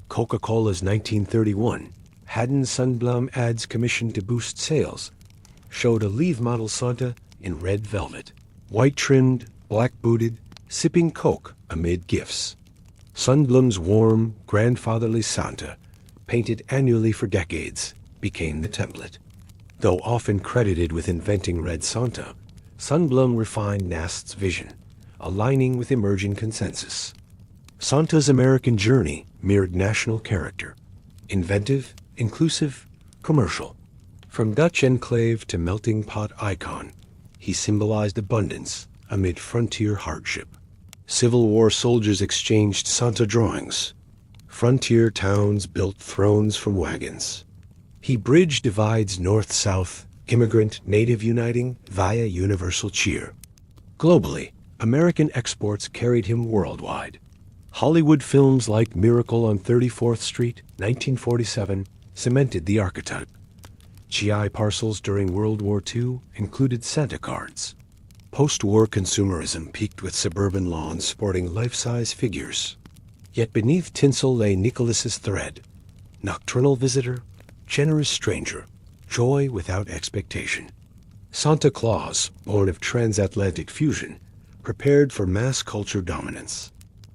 Coca-Cola's 1931 Haddon Sundblom ads commissioned to boost sales showed a Leave model Santa in red velvet, white-trimmed, black-booted, sipping Coke amid gifts. Sundblom's warm, grandfatherly Santa, painted annually for decades, became the template. Though often credited with inventing Red Santa, Sundblom refined Nast's vision, aligning with emerging consensus. Santa's American journey mirrored national character, inventive, inclusive, commercial. From Dutch enclave to melting pot icon, he symbolized abundance amid frontier hardship. Civil War soldiers exchanged Santa drawings. Frontier towns built thrones from wagons. He bridged divides north-south, immigrant-native uniting via universal cheer. Globally, American exports carried him worldwide. Hollywood films like Miracle on 34th Street, 1947, cemented the archetype. GI parcels during World War II included Santa cards. Post-war consumerism peaked with suburban lawns sporting life-size figures. Yet beneath tinsel lay Nicholas's thread. Nocturnal visitor, generous stranger, joy without expectation. Santa Claus, born of transatlantic fusion, prepared for mass culture dominance.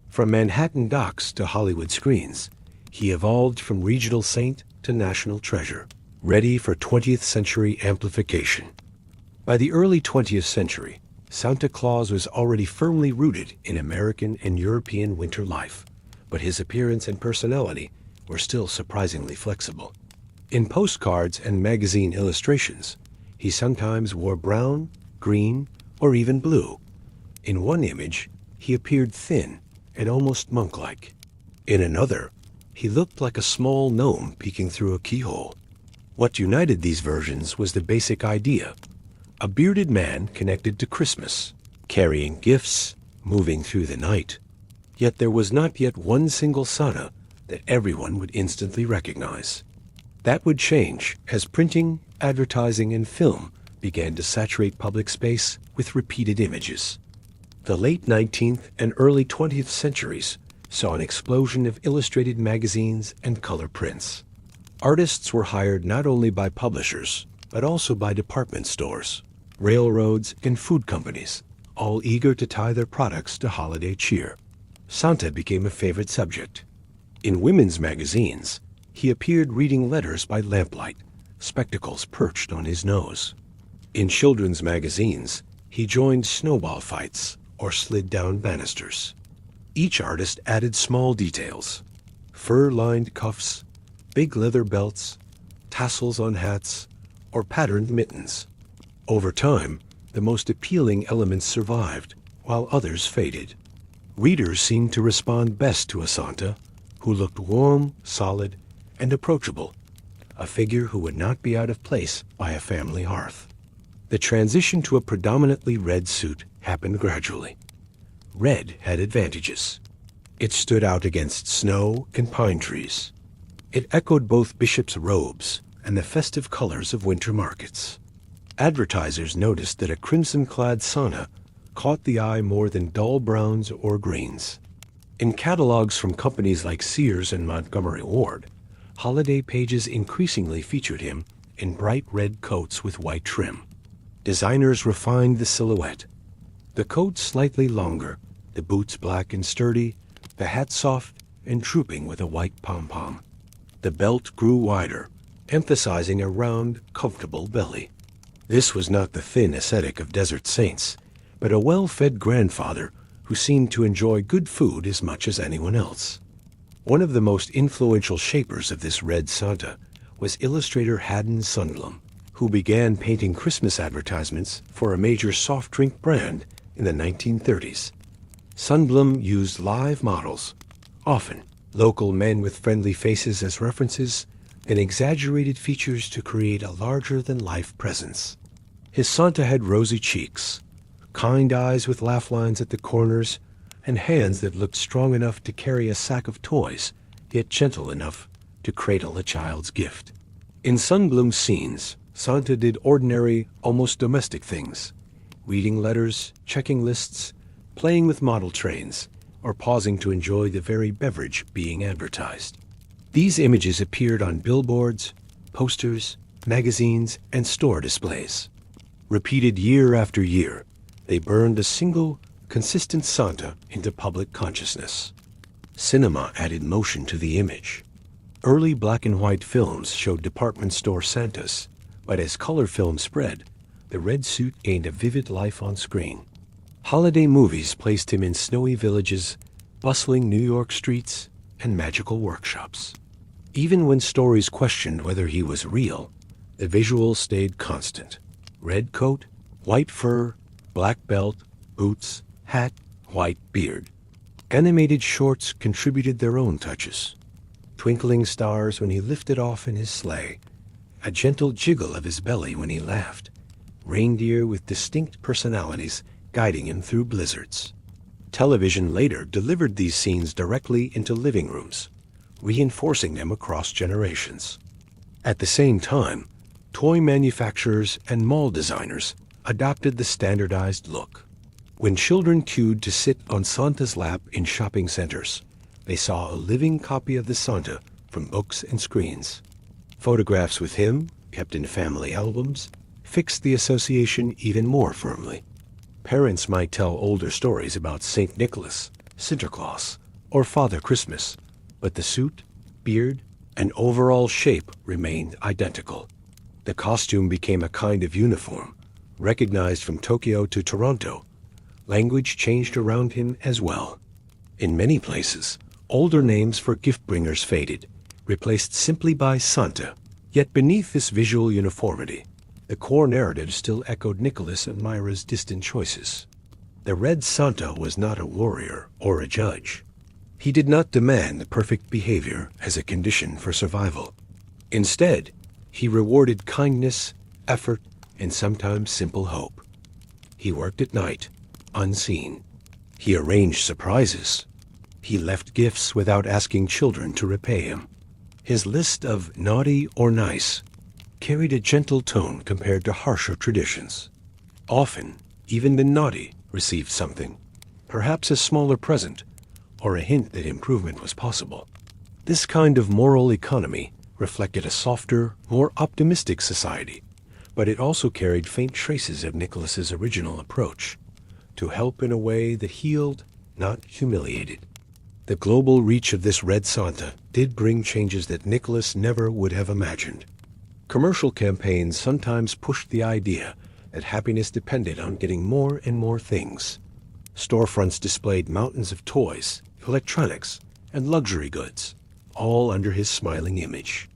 From Manhattan docks to Hollywood screens, he evolved from regional saint to national treasure, ready for 20th century amplification. By the early 20th century, Santa Claus was already firmly rooted in American and European winter life, but his appearance and personality were still surprisingly flexible. In postcards and magazine illustrations, he sometimes wore brown, green, or even blue. In one image, he appeared thin and almost monk-like. In another, he looked like a small gnome peeking through a keyhole. What united these versions was the basic idea: a bearded man connected to Christmas, carrying gifts, moving through the night. Yet there was not yet one single Santa that everyone would instantly recognize. That would change as printing, advertising, and film began to saturate public space with repeated images. The late 19th and early 20th centuries saw an explosion of illustrated magazines and color prints. Artists were hired not only by publishers, but also by department stores, railroads, and food companies, all eager to tie their products to holiday cheer. Santa became a favorite subject. In women's magazines, he appeared reading letters by lamplight, spectacles perched on his nose. In children's magazines, he joined snowball fights or slid down banisters. Each artist added small details: fur-lined cuffs, big leather belts, tassels on hats, or patterned mittens. Over time, the most appealing elements survived, while others faded. Readers seemed to respond best to a Santa who looked warm, solid, and approachable, a figure who would not be out of place by a family hearth. The transition to a predominantly red suit happened gradually. Red had advantages. It stood out against snow and pine trees. It echoed both bishops' robes and the festive colors of winter markets. Advertisers noticed that a crimson-clad Santa caught the eye more than dull browns or greens. In catalogs from companies like Sears and Montgomery Ward, holiday pages increasingly featured him in bright red coats with white trim. Designers refined the silhouette. The coat slightly longer, the boots black and sturdy, the hat soft and drooping with a white pom-pom. The belt grew wider, emphasizing a round, comfortable belly. This was not the thin ascetic of desert saints, but a well-fed grandfather who seemed to enjoy good food as much as anyone else. One of the most influential shapers of this red Santa was illustrator Haddon Sundblom, who began painting Christmas advertisements for a major soft drink brand in the 1930s. Sundblom used live models, often local men with friendly faces as references, and exaggerated features to create a larger-than-life presence. His Santa had rosy cheeks, kind eyes with laugh lines at the corners, and hands that looked strong enough to carry a sack of toys, yet gentle enough to cradle a child's gift. In Sundblom's scenes, Santa did ordinary, almost domestic things: reading letters, checking lists, playing with model trains, or pausing to enjoy the very beverage being advertised. These images appeared on billboards, posters, magazines, and store displays. Repeated year after year, they burned a single, consistent Santa into public consciousness. Cinema added motion to the image. Early black and white films showed department store Santas, but as color film spread, the red suit gained a vivid life on screen. Holiday movies placed him in snowy villages, bustling New York streets, and magical workshops. Even when stories questioned whether he was real, the visual stayed constant: red coat, white fur, black belt, boots, hat, white beard. Animated shorts contributed their own touches. Twinkling stars when he lifted off in his sleigh, a gentle jiggle of his belly when he laughed, reindeer with distinct personalities guiding him through blizzards. Television later delivered these scenes directly into living rooms, reinforcing them across generations. At the same time, toy manufacturers and mall designers adopted the standardized look. When children queued to sit on Santa's lap in shopping centers, they saw a living copy of the Santa from books and screens. Photographs with him, kept in family albums, fixed the association even more firmly. Parents might tell older stories about St. Nicholas, Sinterklaas, or Father Christmas, but the suit, beard, and overall shape remained identical. The costume became a kind of uniform, recognized from Tokyo to Toronto. Language changed around him as well. In many places, older names for gift-bringers faded, replaced simply by Santa. Yet beneath this visual uniformity, the core narrative still echoed Nicholas and Myra's distant choices. The Red Santa was not a warrior or a judge. He did not demand perfect behavior as a condition for survival. Instead, he rewarded kindness, effort, and sometimes simple hope. He worked at night, unseen. He arranged surprises. He left gifts without asking children to repay him. His list of naughty or nice carried a gentle tone compared to harsher traditions. Often, even the naughty received something, perhaps a smaller present, or a hint that improvement was possible. This kind of moral economy reflected a softer, more optimistic society, but it also carried faint traces of Nicholas's original approach, to help in a way that healed, not humiliated. The global reach of this Red Santa did bring changes that Nicholas never would have imagined. Commercial campaigns sometimes pushed the idea that happiness depended on getting more and more things. Storefronts displayed mountains of toys, electronics, and luxury goods, all under his smiling image.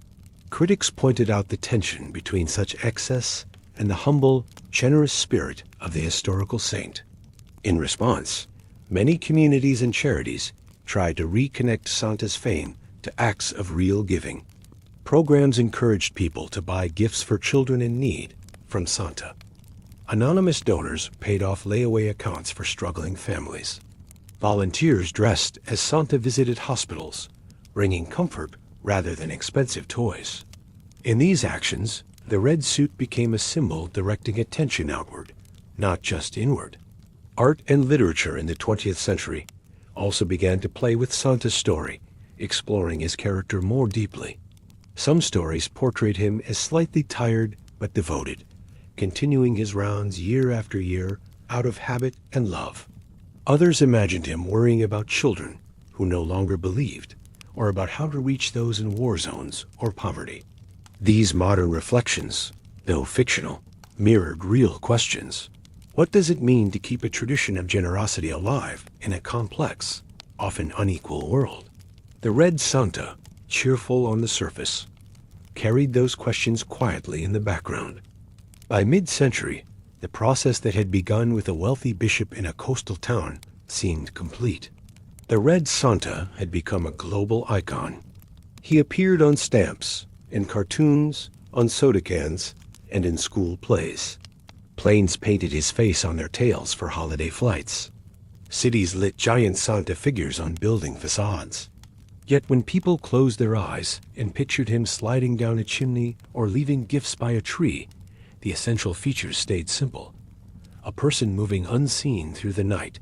Critics pointed out the tension between such excess and the humble, generous spirit of the historical saint. In response, many communities and charities tried to reconnect Santa's fame to acts of real giving. Programs encouraged people to buy gifts for children in need from Santa. Anonymous donors paid off layaway accounts for struggling families. Volunteers dressed as Santa visited hospitals, bringing comfort rather than expensive toys. In these actions, the red suit became a symbol directing attention outward, not just inward. Art and literature in the 20th century also began to play with Santa's story, exploring his character more deeply. Some stories portrayed him as slightly tired but devoted, continuing his rounds year after year out of habit and love. Others imagined him worrying about children who no longer believed, or about how to reach those in war zones or poverty. These modern reflections, though fictional, mirrored real questions. What does it mean to keep a tradition of generosity alive in a complex, often unequal world? The Red Santa, cheerful on the surface, carried those questions quietly in the background. By mid-century, the process that had begun with a wealthy bishop in a coastal town seemed complete. The Red Santa had become a global icon. He appeared on stamps, in cartoons, on soda cans, and in school plays. Planes painted his face on their tails for holiday flights. Cities lit giant Santa figures on building facades. Yet when people closed their eyes and pictured him sliding down a chimney or leaving gifts by a tree, the essential features stayed simple. A person moving unseen through the night,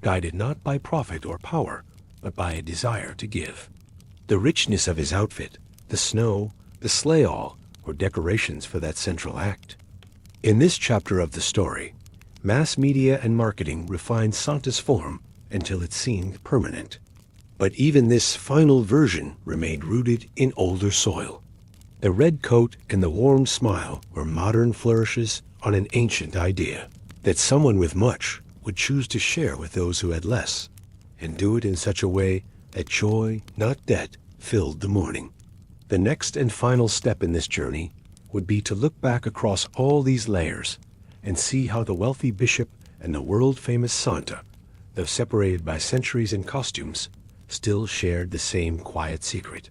guided not by profit or power, but by a desire to give. The richness of his outfit, the snow, the sleigh-all, were decorations for that central act. In this chapter of the story, mass media and marketing refined Santa's form until it seemed permanent. But even this final version remained rooted in older soil. The red coat and the warm smile were modern flourishes on an ancient idea that someone with much would choose to share with those who had less, and do it in such a way that joy, not debt, filled the morning. The next and final step in this journey would be to look back across all these layers and see how the wealthy bishop and the world-famous Santa, though separated by centuries and costumes, still shared the same quiet secret.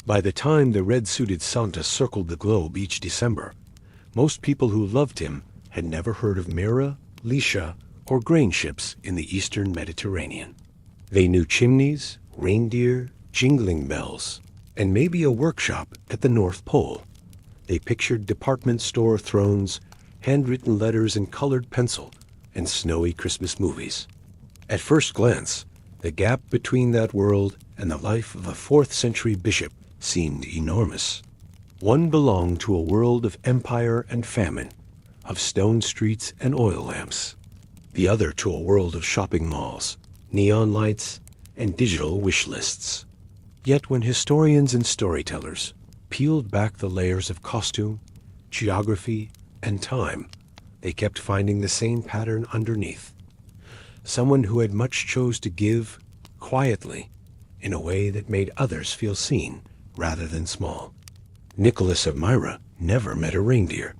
By the time the red-suited Santa circled the globe each December, most people who loved him had never heard of Myra, Lisha, or grain ships in the eastern Mediterranean. They knew chimneys, reindeer, jingling bells, and maybe a workshop at the North Pole. They pictured department store thrones, handwritten letters in colored pencil, and snowy Christmas movies. At first glance, the gap between that world and the life of a 4th century bishop seemed enormous. One belonged to a world of empire and famine, of stone streets and oil lamps. The other to a world of shopping malls, neon lights, and digital wish lists. Yet when historians and storytellers peeled back the layers of costume, geography, and time, they kept finding the same pattern underneath. Someone who had much chose to give, quietly, in a way that made others feel seen rather than small. Nicholas of Myra never met a reindeer.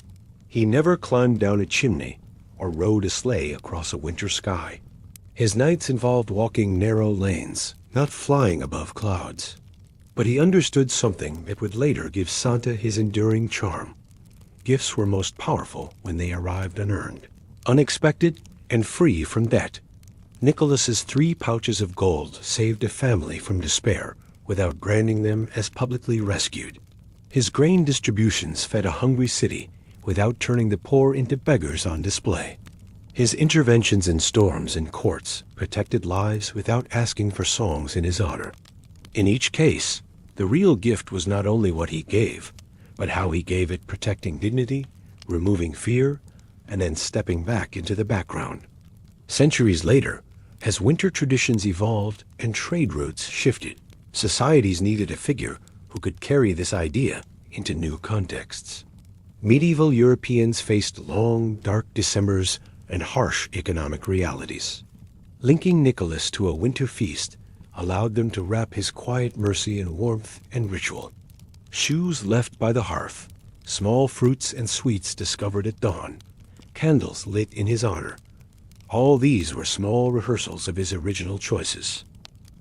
He never climbed down a chimney or rode a sleigh across a winter sky. His nights involved walking narrow lanes, not flying above clouds. But he understood something that would later give Santa his enduring charm. Gifts were most powerful when they arrived unearned, unexpected, and free from debt. Nicholas's 3 pouches of gold saved a family from despair without branding them as publicly rescued. His grain distributions fed a hungry city without turning the poor into beggars on display. His interventions in storms and courts protected lives without asking for songs in his honor. In each case, the real gift was not only what he gave, but how he gave it, protecting dignity, removing fear, and then stepping back into the background. Centuries later, as winter traditions evolved and trade routes shifted, societies needed a figure who could carry this idea into new contexts. Medieval Europeans faced long, dark Decembers and harsh economic realities. Linking Nicholas to a winter feast allowed them to wrap his quiet mercy in warmth and ritual. Shoes left by the hearth, small fruits and sweets discovered at dawn, candles lit in his honor. All these were small rehearsals of his original choices.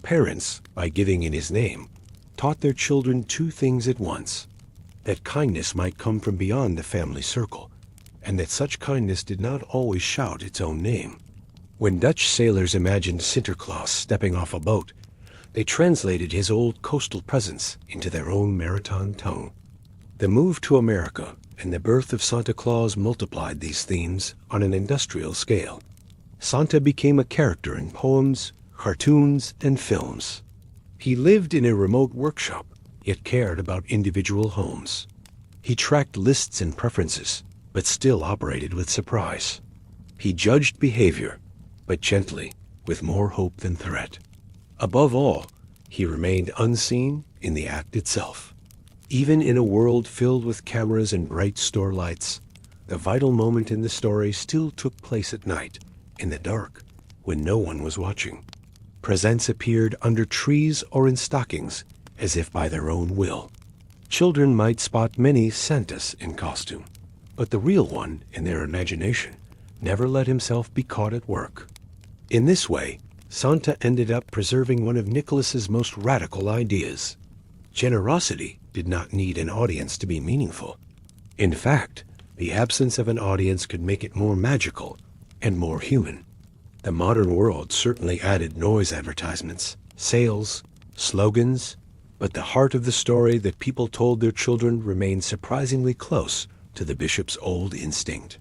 Parents, by giving in his name, taught their children 2 things at once: that kindness might come from beyond the family circle, and that such kindness did not always shout its own name. When Dutch sailors imagined Sinterklaas stepping off a boat, they translated his old coastal presence into their own maritime tongue. The move to America and the birth of Santa Claus multiplied these themes on an industrial scale. Santa became a character in poems, cartoons, and films. He lived in a remote workshop, yet cared about individual homes. He tracked lists and preferences, but still operated with surprise. He judged behavior, but gently, with more hope than threat. Above all, he remained unseen in the act itself. Even in a world filled with cameras and bright store lights, the vital moment in the story still took place at night, in the dark, when no one was watching. Presents appeared under trees or in stockings, as if by their own will. Children might spot many Santas in costume, but the real one, in their imagination, never let himself be caught at work. In this way, Santa ended up preserving one of Nicholas's most radical ideas. Generosity did not need an audience to be meaningful. In fact, the absence of an audience could make it more magical and more human. The modern world certainly added noise advertisements, sales, slogans, but the heart of the story that people told their children remained surprisingly close to the bishop's old instinct.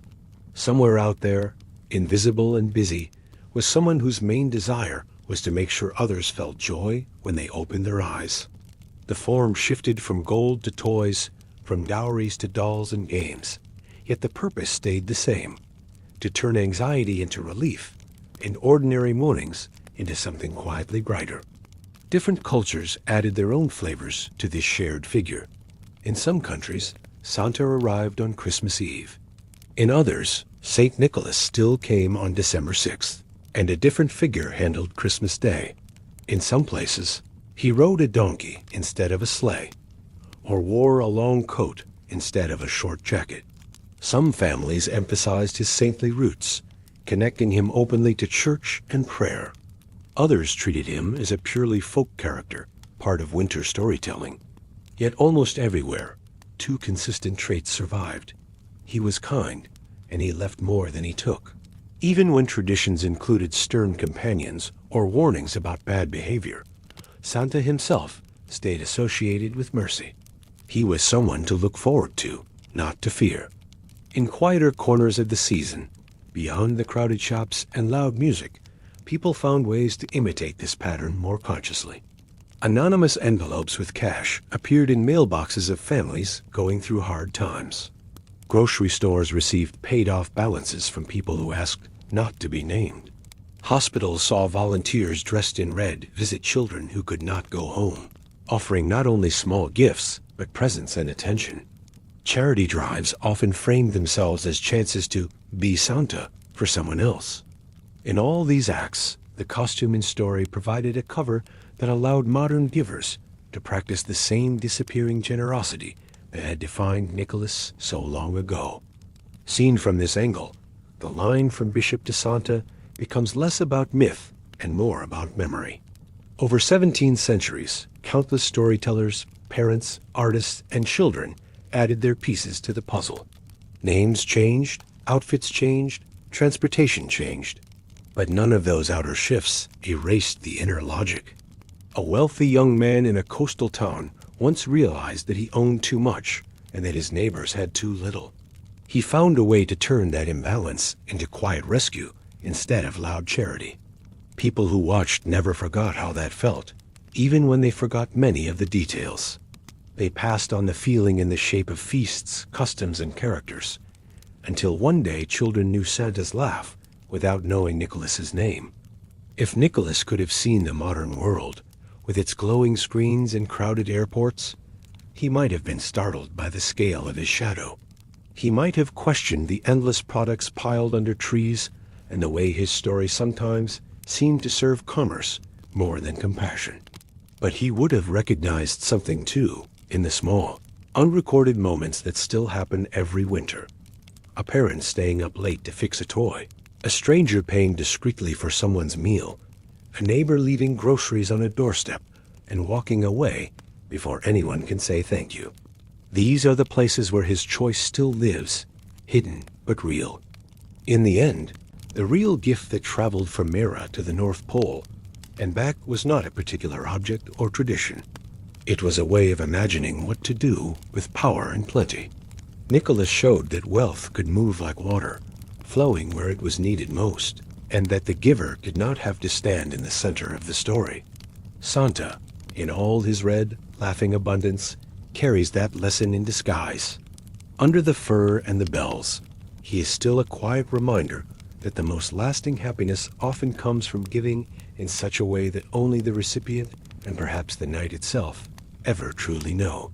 Somewhere out there, invisible and busy, was someone whose main desire was to make sure others felt joy when they opened their eyes. The form shifted from gold to toys, from dowries to dolls and games, yet the purpose stayed the same: to turn anxiety into relief, and ordinary mornings into something quietly brighter. Different cultures added their own flavors to this shared figure. In some countries, Santa arrived on Christmas Eve. In others, St. Nicholas still came on December 6th, and a different figure handled Christmas Day. In some places, he rode a donkey instead of a sleigh, or wore a long coat instead of a short jacket. Some families emphasized his saintly roots, connecting him openly to church and prayer. Others treated him as a purely folk character, part of winter storytelling. Yet almost everywhere, two consistent traits survived. He was kind, and he left more than he took. Even when traditions included stern companions or warnings about bad behavior, Santa himself stayed associated with mercy. He was someone to look forward to, not to fear. In quieter corners of the season, beyond the crowded shops and loud music, people found ways to imitate this pattern more consciously. Anonymous envelopes with cash appeared in mailboxes of families going through hard times. Grocery stores received paid-off balances from people who asked not to be named. Hospitals saw volunteers dressed in red visit children who could not go home, offering not only small gifts, but presents and attention. Charity drives often framed themselves as chances to be Santa for someone else. In all these acts, the costume and story provided a cover that allowed modern givers to practice the same disappearing generosity that had defined Nicholas so long ago. Seen from this angle, the line from bishop to Santa becomes less about myth and more about memory. Over 17 centuries, countless storytellers, parents, artists, and children added their pieces to the puzzle. Names changed, outfits changed, transportation changed. But none of those outer shifts erased the inner logic. A wealthy young man in a coastal town once realized that he owned too much and that his neighbors had too little. He found a way to turn that imbalance into quiet rescue instead of loud charity. People who watched never forgot how that felt, even when they forgot many of the details. They passed on the feeling in the shape of feasts, customs, and characters, until one day children knew Santa's laugh without knowing Nicholas's name. If Nicholas could have seen the modern world, with its glowing screens and crowded airports, he might have been startled by the scale of his shadow. He might have questioned the endless products piled under trees and the way his story sometimes seemed to serve commerce more than compassion. But he would have recognized something, too, in the small, unrecorded moments that still happen every winter. A parent staying up late to fix a toy, a stranger paying discreetly for someone's meal, a neighbor leaving groceries on a doorstep and walking away before anyone can say thank you. These are the places where his choice still lives, hidden but real. In the end, the real gift that traveled from Myra to the North Pole and back was not a particular object or tradition. It was a way of imagining what to do with power and plenty. Nicholas showed that wealth could move like water, flowing where it was needed most, and that the giver did not have to stand in the center of the story. Santa, in all his red, laughing abundance, carries that lesson in disguise. Under the fur and the bells, he is still a quiet reminder that the most lasting happiness often comes from giving in such a way that only the recipient, and perhaps the night itself, ever truly know.